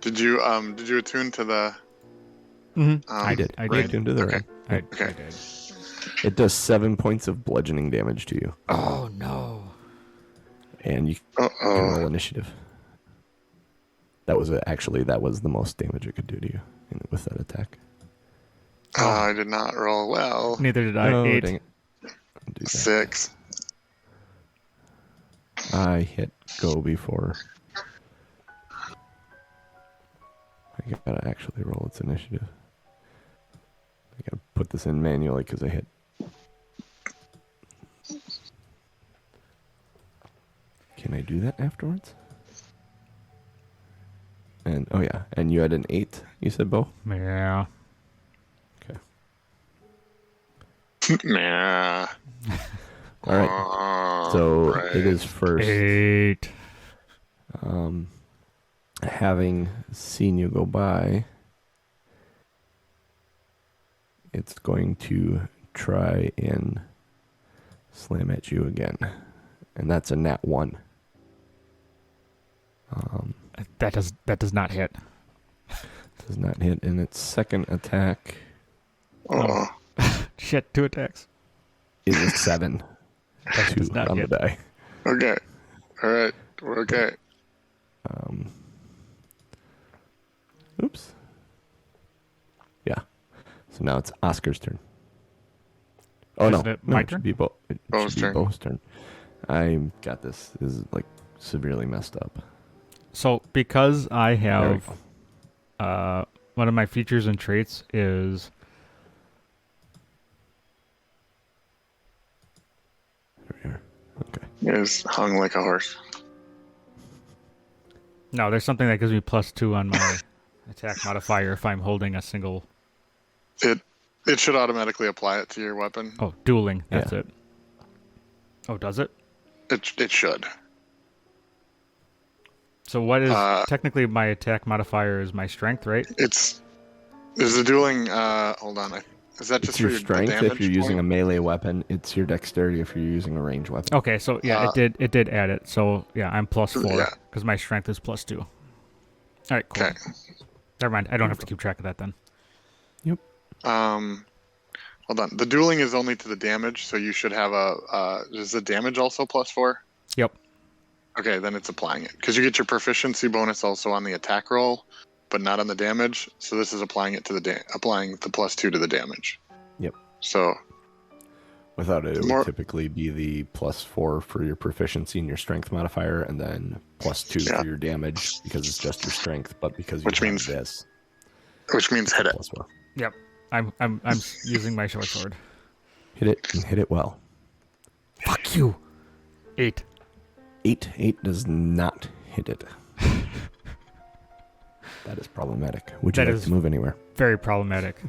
Did you attune to the? I did. I did attune to the ring. I did. It does 7 points of bludgeoning damage to you. Oh no! And you can roll initiative. That was the most damage it could do to you with that attack. I did not roll well. Neither did I. Oh, 8. dang it. 6. I hit go before. I gotta actually roll its initiative. I gotta put this in manually because I hit. Can I do that afterwards? And and you had an 8. You said, Bo? Yeah. Okay. Nah. All right. So it is first. 8. Having seen you go by, it's going to try and slam at you again, and that's a nat 1. That does not hit. Does not hit in its second attack. Oh. Shit, 2 attacks. Is a 7. That does not on hit. the die. Okay. All right. We're okay. Oops. Yeah. So now it's Oscar's turn. Oh, Isn't no. it my It turn? should be Bo's turn. Bo's turn. I got this. This is like severely messed up. So because I There we have one of my features and traits is There we are. Okay. Is hung like a horse. no, there's something that gives me +2 on my attack modifier if I'm holding a single. It should automatically apply it to your weapon. Oh, dueling. That's Yeah. it. Oh, does it? It should. So what is technically my attack modifier is my strength, right? Is the dueling? Hold on. Is that just It's your for strength the damage if you're using a point? melee weapon. It's your dexterity if you're using a ranged weapon. Okay, so yeah, it did add it. So yeah, I'm +4 because my strength is +2. All right, cool. Okay. Never mind. I don't have to keep track of that then. Yep. Hold on. The dueling is only to the damage, so you should have is the damage also +4? Yep. Okay, then it's applying it. Because you get your proficiency bonus also on the attack roll, but not on the damage. So this is applying it to applying the +2 to the damage. Yep. So without it, it would typically be the +4 for your proficiency and your strength modifier, and then +2 for your damage because it's just your strength. But because you have this, which means hit it. +4. Yep. I'm using my short sword. Hit it and hit it well. Fuck you. 8. 8 does not hit it. That is problematic. Would you like to move anywhere? Very problematic.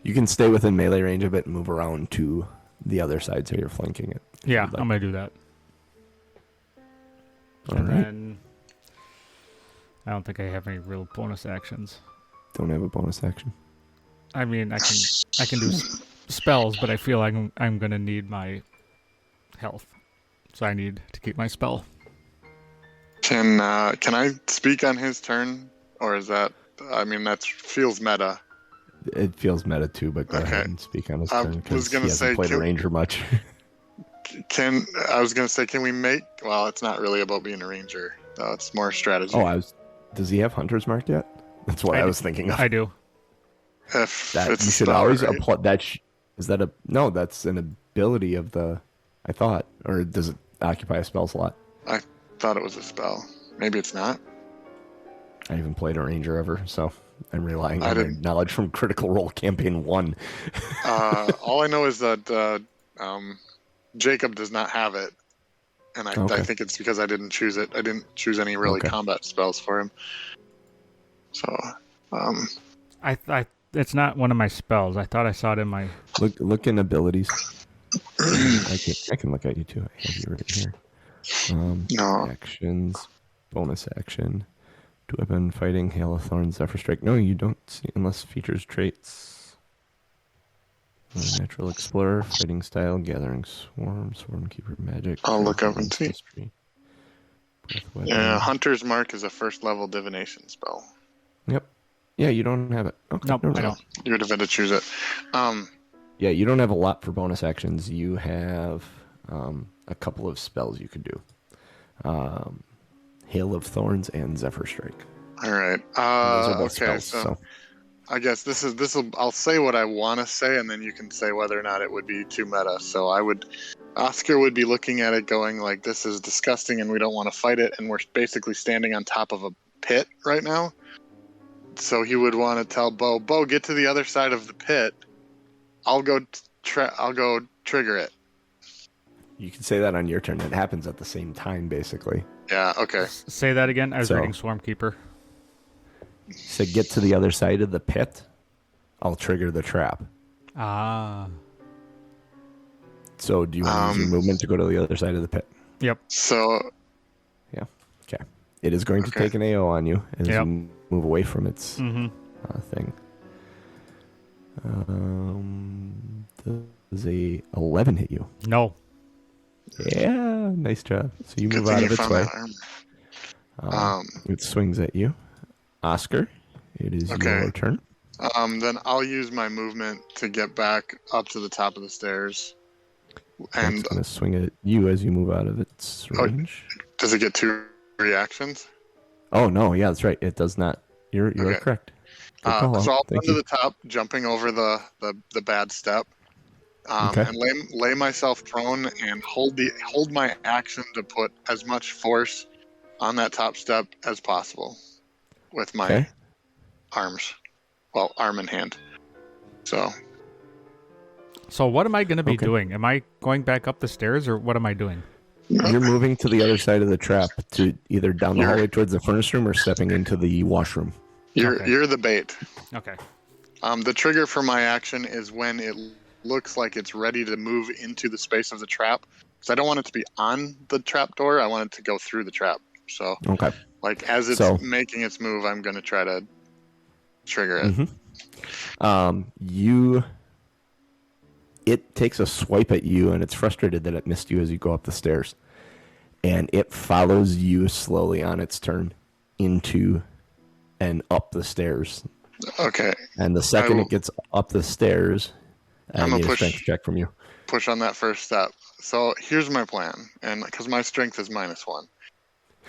You can stay within melee range of it and move around to the other side so you're flanking it. Yeah, I'm going to do that. Then I don't think I have any real bonus actions. Don't have a bonus action. I mean, I can do spells, but I feel like I'm going to need my health. So I need to keep my spell. Can I speak on his turn? Or is that... I mean, that feels meta. It feels meta too, but go ahead and speak on his turn because he hasn't played a ranger much. I was going to say, can we make... Well, it's not really about being a ranger. It's more strategy. Does he have Hunter's Mark yet? That's what I was thinking of. I do. You should always apply that. No, that's an ability of the... I thought. Or does it occupy a spell slot? I thought it was a spell. Maybe it's not. I haven't played a ranger ever, so I'm relying on my knowledge from Critical Role Campaign 1. All I know is that Jacob does not have it. And I think it's because I didn't choose it. I didn't choose any really combat spells for him. So, it's not one of my spells. I thought I saw it in my... Look in abilities. I can look at you too. I have you right here. Actions, bonus action, weapon, fighting, hail of thorns, zephyr strike. No, you don't see unless features traits. Natural explorer, fighting style, gathering swarm keeper magic. I'll look up and see. Yeah, Hunter's Mark is a first level divination spell. Yep. Yeah, you don't have it. Okay, nope, I don't. You would have had to choose it. Yeah, you don't have a lot for bonus actions. You have a couple of spells you could do. Hail of Thorns and Zephyr Strike. All right. Those are both spells, so I guess this will. I'll say what I want to say, and then you can say whether or not it would be too meta. So Oscar would be looking at it, going like, "This is disgusting, and we don't want to fight it." And we're basically standing on top of a pit right now. So he would want to tell Bo, get to the other side of the pit. I'll go trigger it. You can say that on your turn. It happens at the same time, basically. Yeah, okay. Say that again. I was reading Swarmkeeper. So get to the other side of the pit. I'll trigger the trap. Ah. So do you want to use your movement to go to the other side of the pit? Yep. So... Yeah. Okay. It is going to take an AO on you as you move away from its thing. Does a 11 hit you? No. Yeah, nice job. So you move out of its way. It swings at you. Oscar, it is your turn. Then I'll use my movement to get back up to the top of the stairs. And it's going to swing at you as you move out of its range. Does it get 2 reactions? Oh, no. Yeah, that's right. It does not. You're correct. So I'll run to the top, jumping over the bad step. And lay myself prone and hold my action to put as much force on that top step as possible with my arms. Well, arm and hand. So what am I going to be doing? Am I going back up the stairs, or what am I doing? You're moving to the other side of the trap, to either down the hallway towards the furnace room or stepping into the washroom. You're the bait. Okay. The trigger for my action is when it looks like it's ready to move into the space of the trap. Because I don't want it to be on the trap door. I want it to go through the trap. So, like, as it's making its move, I'm going to try to trigger it. It takes a swipe at you, and it's frustrated that it missed you as you go up the stairs. And it follows you slowly on its turn into and up the stairs. Okay. And the second it gets up the stairs, I need a strength check from you. Push on that first step. So here's my plan, and because my strength is -1.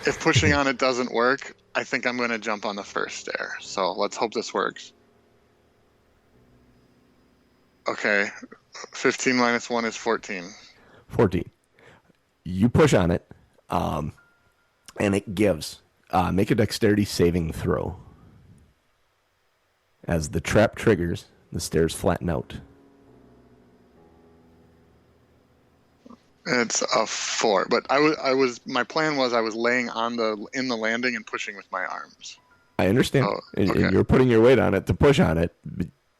If pushing on it doesn't work, I think I'm going to jump on the first stair. So let's hope this works. Okay. 15 minus 1 is 14. 14. You push on it, and it gives. Make a dexterity saving throw. As the trap triggers, the stairs flatten out. It's a 4, but my plan was I was laying in the landing and pushing with my arms. I understand. Oh, okay. And you're putting your weight on it to push on it.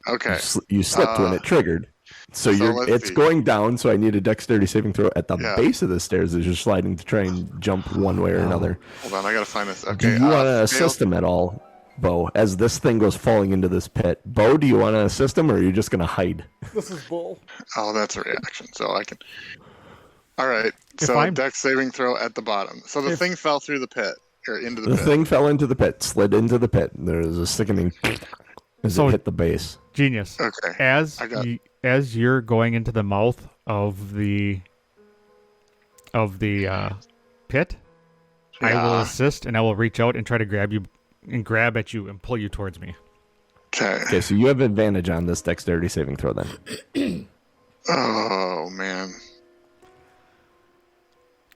Okay. You slipped when it triggered. So it's going down, so I need a dexterity saving throw at the base of the stairs as you're sliding to try and jump one way or another. Hold on, I gotta find this. Okay. Do you want to assist him at all, Bo, as this thing goes falling into this pit? Bo, do you want to assist him, or are you just going to hide? This is Bo. Oh, that's a reaction, so I can... All right, so dex saving throw at the bottom. So the thing fell through the pit, or into the pit. The thing fell into the pit, slid into the pit. There's a sickening as it hit the base. Genius. Okay. As you're going into the mouth of the pit, I will assist, and I will reach out and try to grab at you and pull you towards me. Okay, so you have advantage on this dexterity saving throw then. Oh, man.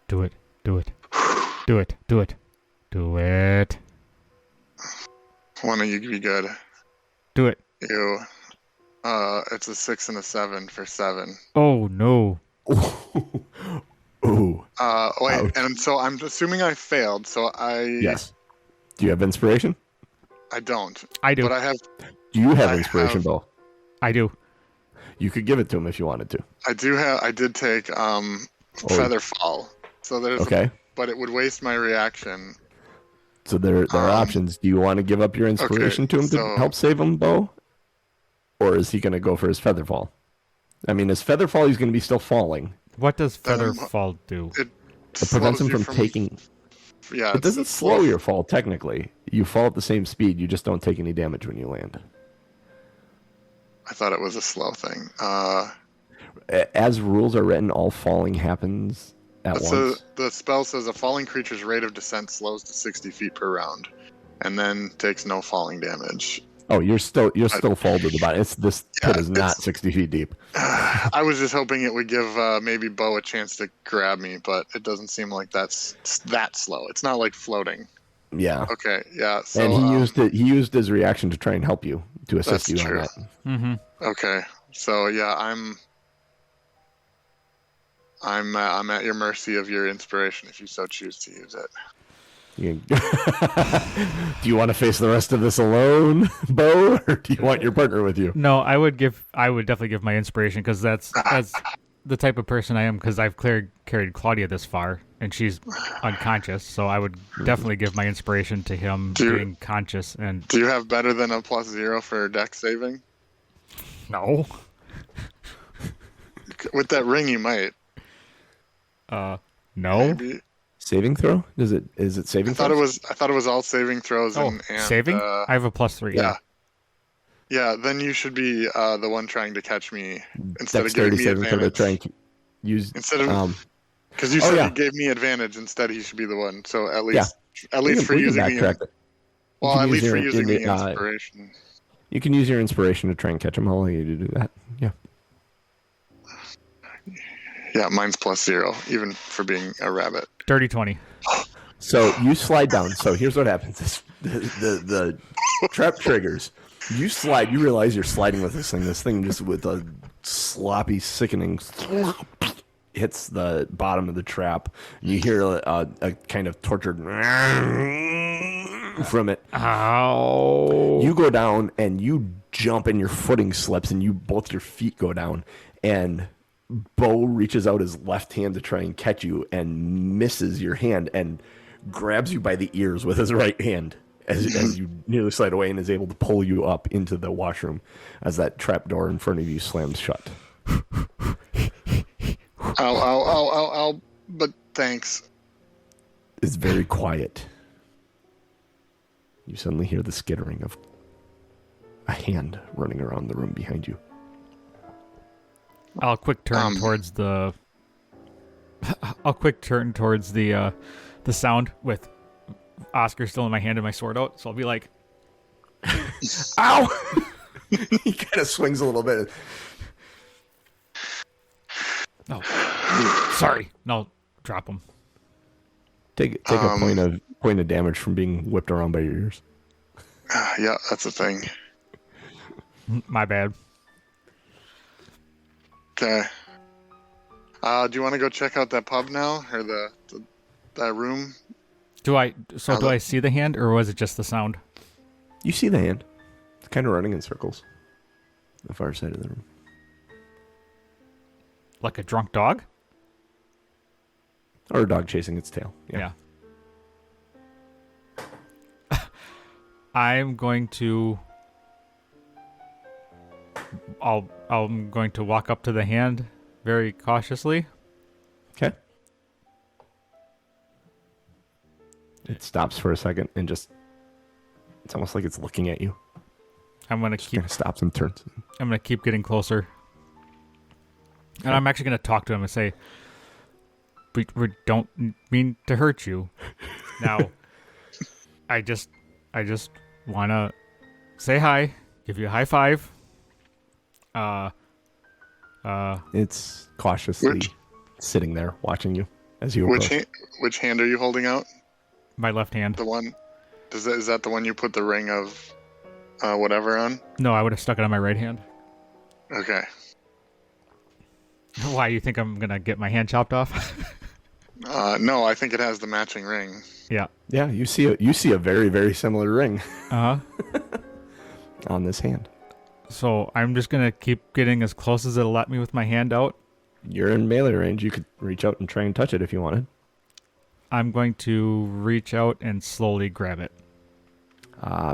Do it. Do it. Do it. Do it. Do it. One of you be good. Do it. Ew. It's a 6 and a 7 for 7. Oh, no. Ooh. Wait, ouch. And so I'm assuming I failed, so Yes. Do you have inspiration? I don't. I do. But I have... Do you have inspiration, Bo? I do. You could give it to him if you wanted to. I did take Feather Fall. So there's but it would waste my reaction. So there are options. Do you want to give up your inspiration to him to help save him, Bo? Or is he going to go for his Feather Fall? I mean, his Feather Fall, he's going to be still falling. What does Feather Fall do? It prevents him from taking... Yeah, it doesn't slow your fall, technically. You fall at the same speed. You just don't take any damage when you land. I thought it was a slow thing. As rules are written, all falling happens at once. The spell says a falling creature's rate of descent slows to 60 feet per round, and then takes no falling damage. Oh, you're still fall to the bottom. This pit is not 60 feet deep. I was just hoping it would give maybe Bo a chance to grab me, but it doesn't seem like that's that slow. It's not like floating. Yeah. Okay. Yeah. So, and he used his reaction to try and help you, to assist you on that. Mm-hmm. Okay. So yeah, I'm at your mercy of your inspiration if you so choose to use it. Do you want to face the rest of this alone, Bo, or do you want your partner with you? No, I would definitely give my inspiration, because that's the type of person I am, because I've carried Claudia this far and she's unconscious, so I would definitely give my inspiration to him being conscious. And do you have better than a +0 for dex saving? No. With that ring you might. No. Maybe. Saving throw? Is it saving throw? I thought it was all saving throws. And saving? I have a +3. Yeah, then you should be the one trying to catch me instead Dexterity of giving me advantage. To try and use, instead of because you said you gave me advantage. Instead, he should be the one. So at least for using the inspiration. You can use your inspiration to try and catch him. I'll allow you to do that. Yeah. Yeah, mine's +0, even for being a rabbit. Dirty 20. So you slide down. So here's what happens: the trap triggers. You slide. You realize you're sliding with this thing. This thing just with a sloppy, sickening hits the bottom of the trap. And you hear a kind of tortured from it. Ow! You go down and you jump, and your footing slips, and both your feet go down, and Bo reaches out his left hand to try and catch you and misses your hand and grabs you by the ears with his right hand as you nearly slide away and is able to pull you up into the washroom as that trap door in front of you slams shut. Ow, but thanks. It's very quiet. You suddenly hear the skittering of a hand running around the room behind you. I'll quick turn towards the. I'll quick turn towards the sound with Oscar still in my hand and my sword out. So I'll be like, "Ow!" He kind of swings a little bit. No, sorry. No, drop him. Take a point of damage from being whipped around by your ears. Yeah, that's a thing. My bad. Okay. Do you want to go check out that pub now, or that room? Do I see the hand, or was it just the sound? You see the hand. It's kind of running in circles. The far side of the room. Like a drunk dog? Or a dog chasing its tail. Yeah. I'm going to walk up to the hand very cautiously. Okay. It stops for a second and it's almost like it's looking at you. I'm going to keep... Kind of stops and turns. I'm going to keep getting closer. And I'm actually going to talk to him and say, we don't mean to hurt you. Now, I just want to say hi, give you a high five. It's cautiously sitting there watching you as you approach. Which hand are you holding out? My left hand. The one. Is that the one you put the ring of whatever on? No, I would have stuck it on my right hand. Okay. Why, you think I'm going to get my hand chopped off? No, I think it has the matching ring. Yeah. Yeah, you see a very, very similar ring. Uh-huh. On this hand. So I'm just going to keep getting as close as it'll let me with my hand out. You're in melee range. You could reach out and try and touch it if you wanted. I'm going to reach out and slowly grab it.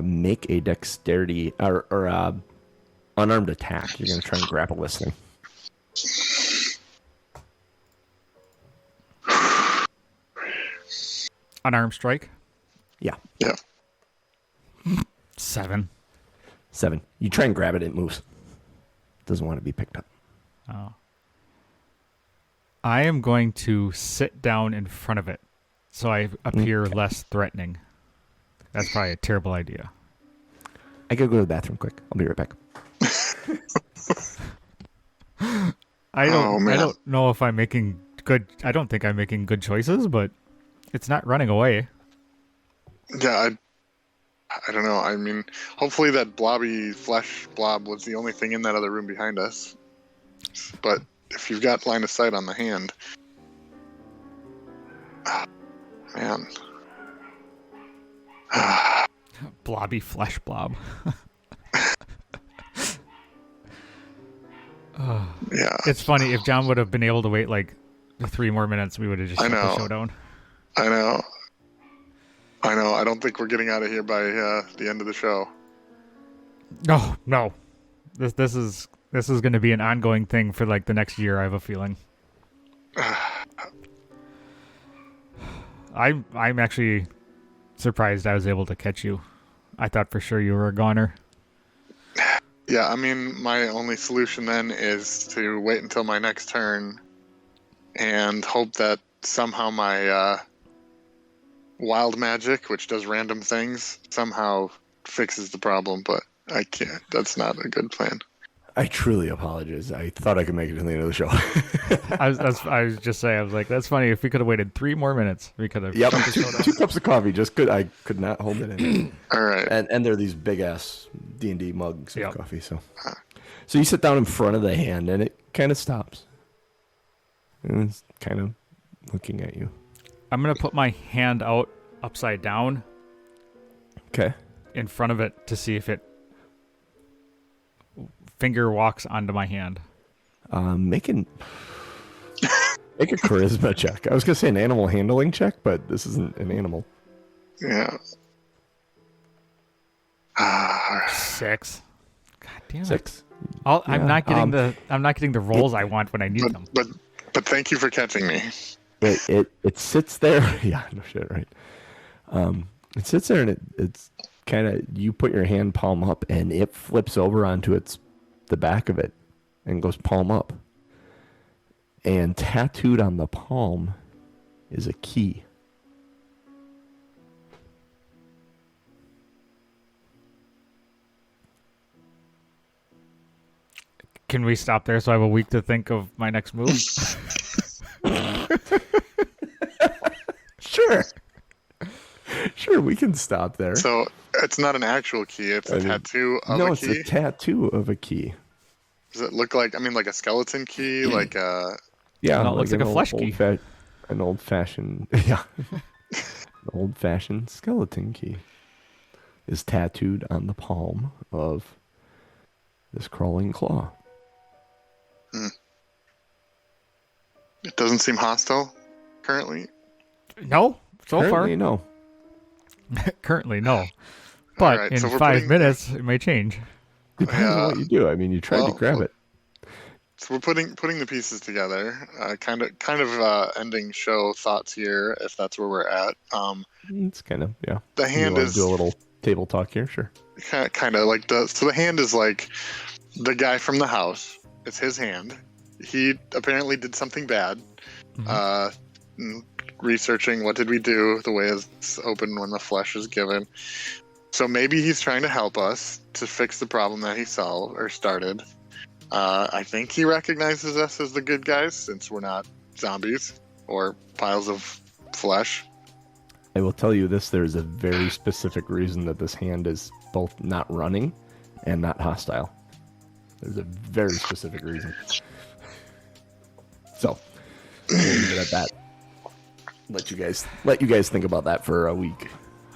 Make a dexterity or unarmed attack. You're going to try and grapple this thing. Unarmed strike? Yeah. Yeah. 7. You try and grab it, it moves. Doesn't want to be picked up. Oh. I am going to sit down in front of it so I appear less threatening. That's probably a terrible idea. I gotta go to the bathroom quick. I'll be right back. I don't know if I'm making good... I don't think I'm making good choices, but it's not running away. Yeah, I don't know. I mean, hopefully that blobby flesh blob was the only thing in that other room behind us. But if you've got line of sight on the hand... man. Blobby flesh blob. Yeah. It's funny, if John would have been able to wait like 3 more minutes, we would have just shut the show down. I know. I don't think we're getting out of here by the end of the show. No. This is going to be an ongoing thing for like the next year, I have a feeling. I'm actually surprised I was able to catch you. I thought for sure you were a goner. Yeah, I mean, my only solution then is to wait until my next turn and hope that somehow my wild magic, which does random things, somehow fixes the problem, but I can't. That's not a good plan. I truly apologize. I thought I could make it to the end of the show. I was just saying, I was like, that's funny. If we could have waited 3 more minutes, we could have. Yep, 2 cups of coffee. I could not hold it in. All right. And they're these big ass D&D mugs of coffee. So you sit down in front of the hand, and it kind of stops, and it's kind of looking at you. I'm gonna put my hand out upside down. Okay. In front of it to see if it finger walks onto my hand. Make a charisma check. I was gonna say an animal handling check, but this isn't an animal. Yeah. 6. God damn it. 6. I'm not getting the rolls I want when I need them. But thank you for catching me. It sits there. Yeah, no shit, right? It sits there and it's kind of, you put your hand palm up and it flips over onto the back of it and goes palm up. And tattooed on the palm is a key. Can we stop there so I have a week to think of my next move? Sure, we can stop there. So it's not an actual key; it's a tattoo of a key. No, it's a tattoo of a key. Does it look like? I mean, like a skeleton key, like a. Yeah, no, it looks like a flesh key. An old-fashioned, yeah, an old-fashioned skeleton key is tattooed on the palm of this crawling claw. It doesn't seem hostile currently. No, Currently, no. Currently, no. But right, in so 5 minutes, it may change. Depends on what you do. I mean, you tried to grab it. So we're putting the pieces together. Kind of ending show thoughts here, if that's where we're at. It's kind of, yeah. The hand is do a little table talk here, sure. Kind of like so the hand is like the guy from the house. It's his hand. He apparently did something bad. Researching what did we do, the way is open when the flesh is given. So maybe he's trying to help us to fix the problem that he solved or started. I think he recognizes us as the good guys since we're not zombies or piles of flesh. I will tell you this, there's a very specific reason that this hand is both not running and not hostile. There's a very specific reason. So, we'll leave it at that. Let you guys think about that for a week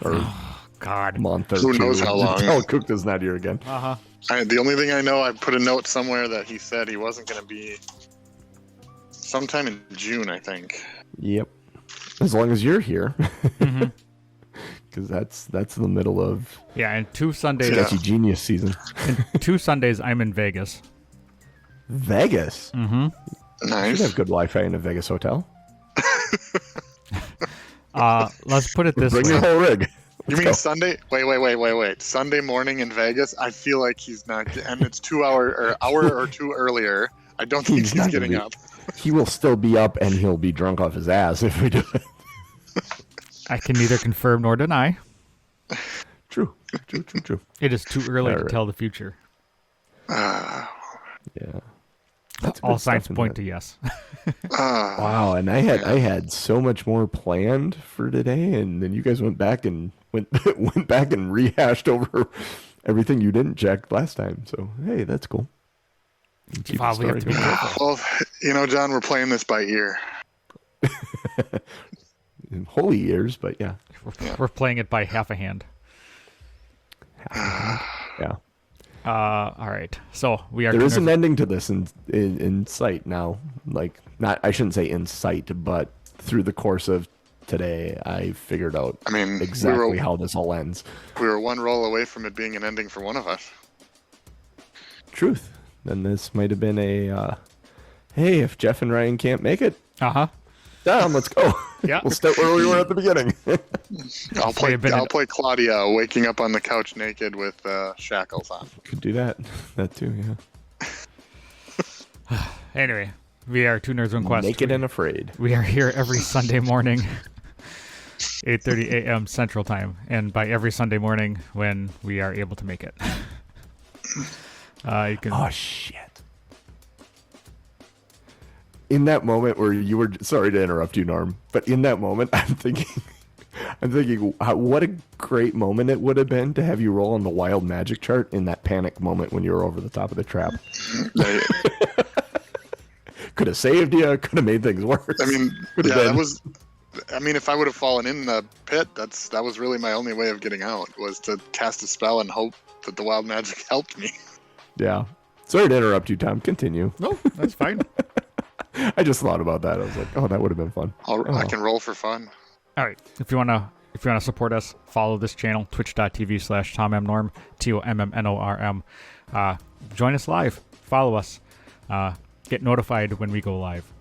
or month or who knows how long. Until Cook is not here again. The only thing I know, I put a note somewhere that he said he wasn't going to be sometime in June, I think. Yep. As long as you're here. Because that's the middle of and 2 Sundays. Sketchy Genius season. And 2 Sundays, I'm in Vegas. Vegas? Mm-hmm. Nice. You should have good Wi-Fi in a Vegas hotel. Let's put it this way. Bring your whole rig. You mean Sunday? Wait. Sunday morning in Vegas? I feel like he's not, and it's 2 hour or two earlier. I don't think he's getting up. He will still be up, and he'll be drunk off his ass if we do it. I can neither confirm nor deny. True. It is too early to tell the future. Yeah. All signs point to yes. Wow, and I had so much more planned for today, and then you guys went back and rehashed over everything you didn't check last time. So hey, that's cool. Well, John, we're playing this by ear. Holy ears, but yeah. We're playing it by half a hand. Yeah. All right. So we are. There is an ending to this in sight now. Like, not, I shouldn't say in sight, but through the course of today, I figured out exactly how this all ends. We were one roll away from it being an ending for one of us. Truth. Then this might have been a, hey, if Jeff and Ryan can't make it, down, let's go. Yeah. We'll start where we were at the beginning. I'll play Claudia waking up on the couch naked with shackles on. Could do that. That too, yeah. Anyway, we are 2 Nerds, 1 Quest. Naked and afraid. We are here every Sunday morning, 8:30 a.m. Central Time, and by every Sunday morning when we are able to make it. You can. Oh shit. In that moment where you were, sorry to interrupt you, Norm, but in that moment, I'm thinking, what a great moment it would have been to have you roll on the wild magic chart in that panic moment when you were over the top of the trap. Could have saved you, could have made things worse. If I would have fallen in the pit, that was really my only way of getting out, was to cast a spell and hope that the wild magic helped me. Yeah. Sorry to interrupt you, Tom. Continue. No, that's fine. I just thought about that. I was like, oh, that would have been fun. I can roll for fun. All right. If you want if you want to support us, follow this channel, twitch.tv/TomMNorm, TOMMNORM. Join us live. Follow us. Get notified when we go live.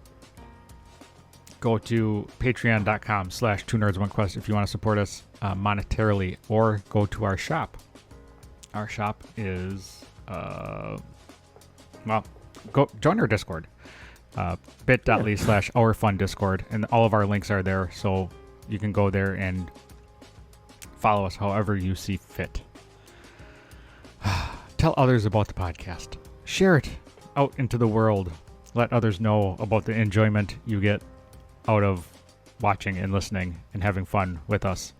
Go to patreon.com/2nerds1quest if you want to support us monetarily, or go to our shop. Our shop is, go join our Discord. bit.ly/OurFunDiscord, and all of our links are there, so you can go there and follow us however you see fit. Tell others about the podcast. Share it out into the world. Let others know about the enjoyment you get out of watching and listening and having fun with us.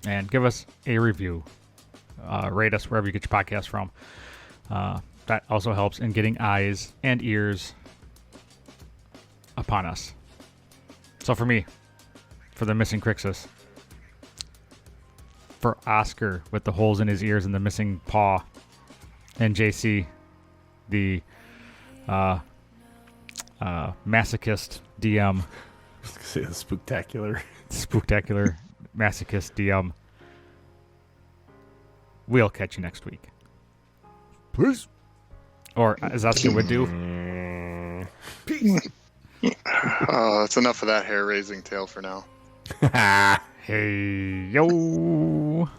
And give us a review. Rate us wherever you get your podcast from. That also helps in getting eyes and ears upon us. So for me, for the missing Crixus, for Oscar with the holes in his ears and the missing paw, and JC, the masochist DM. I was gonna say the Spooktacular masochist DM. We'll catch you next week. Peace. Or as Oscar would do. Peace. That's enough of that hair-raising tale for now. Hey, yo.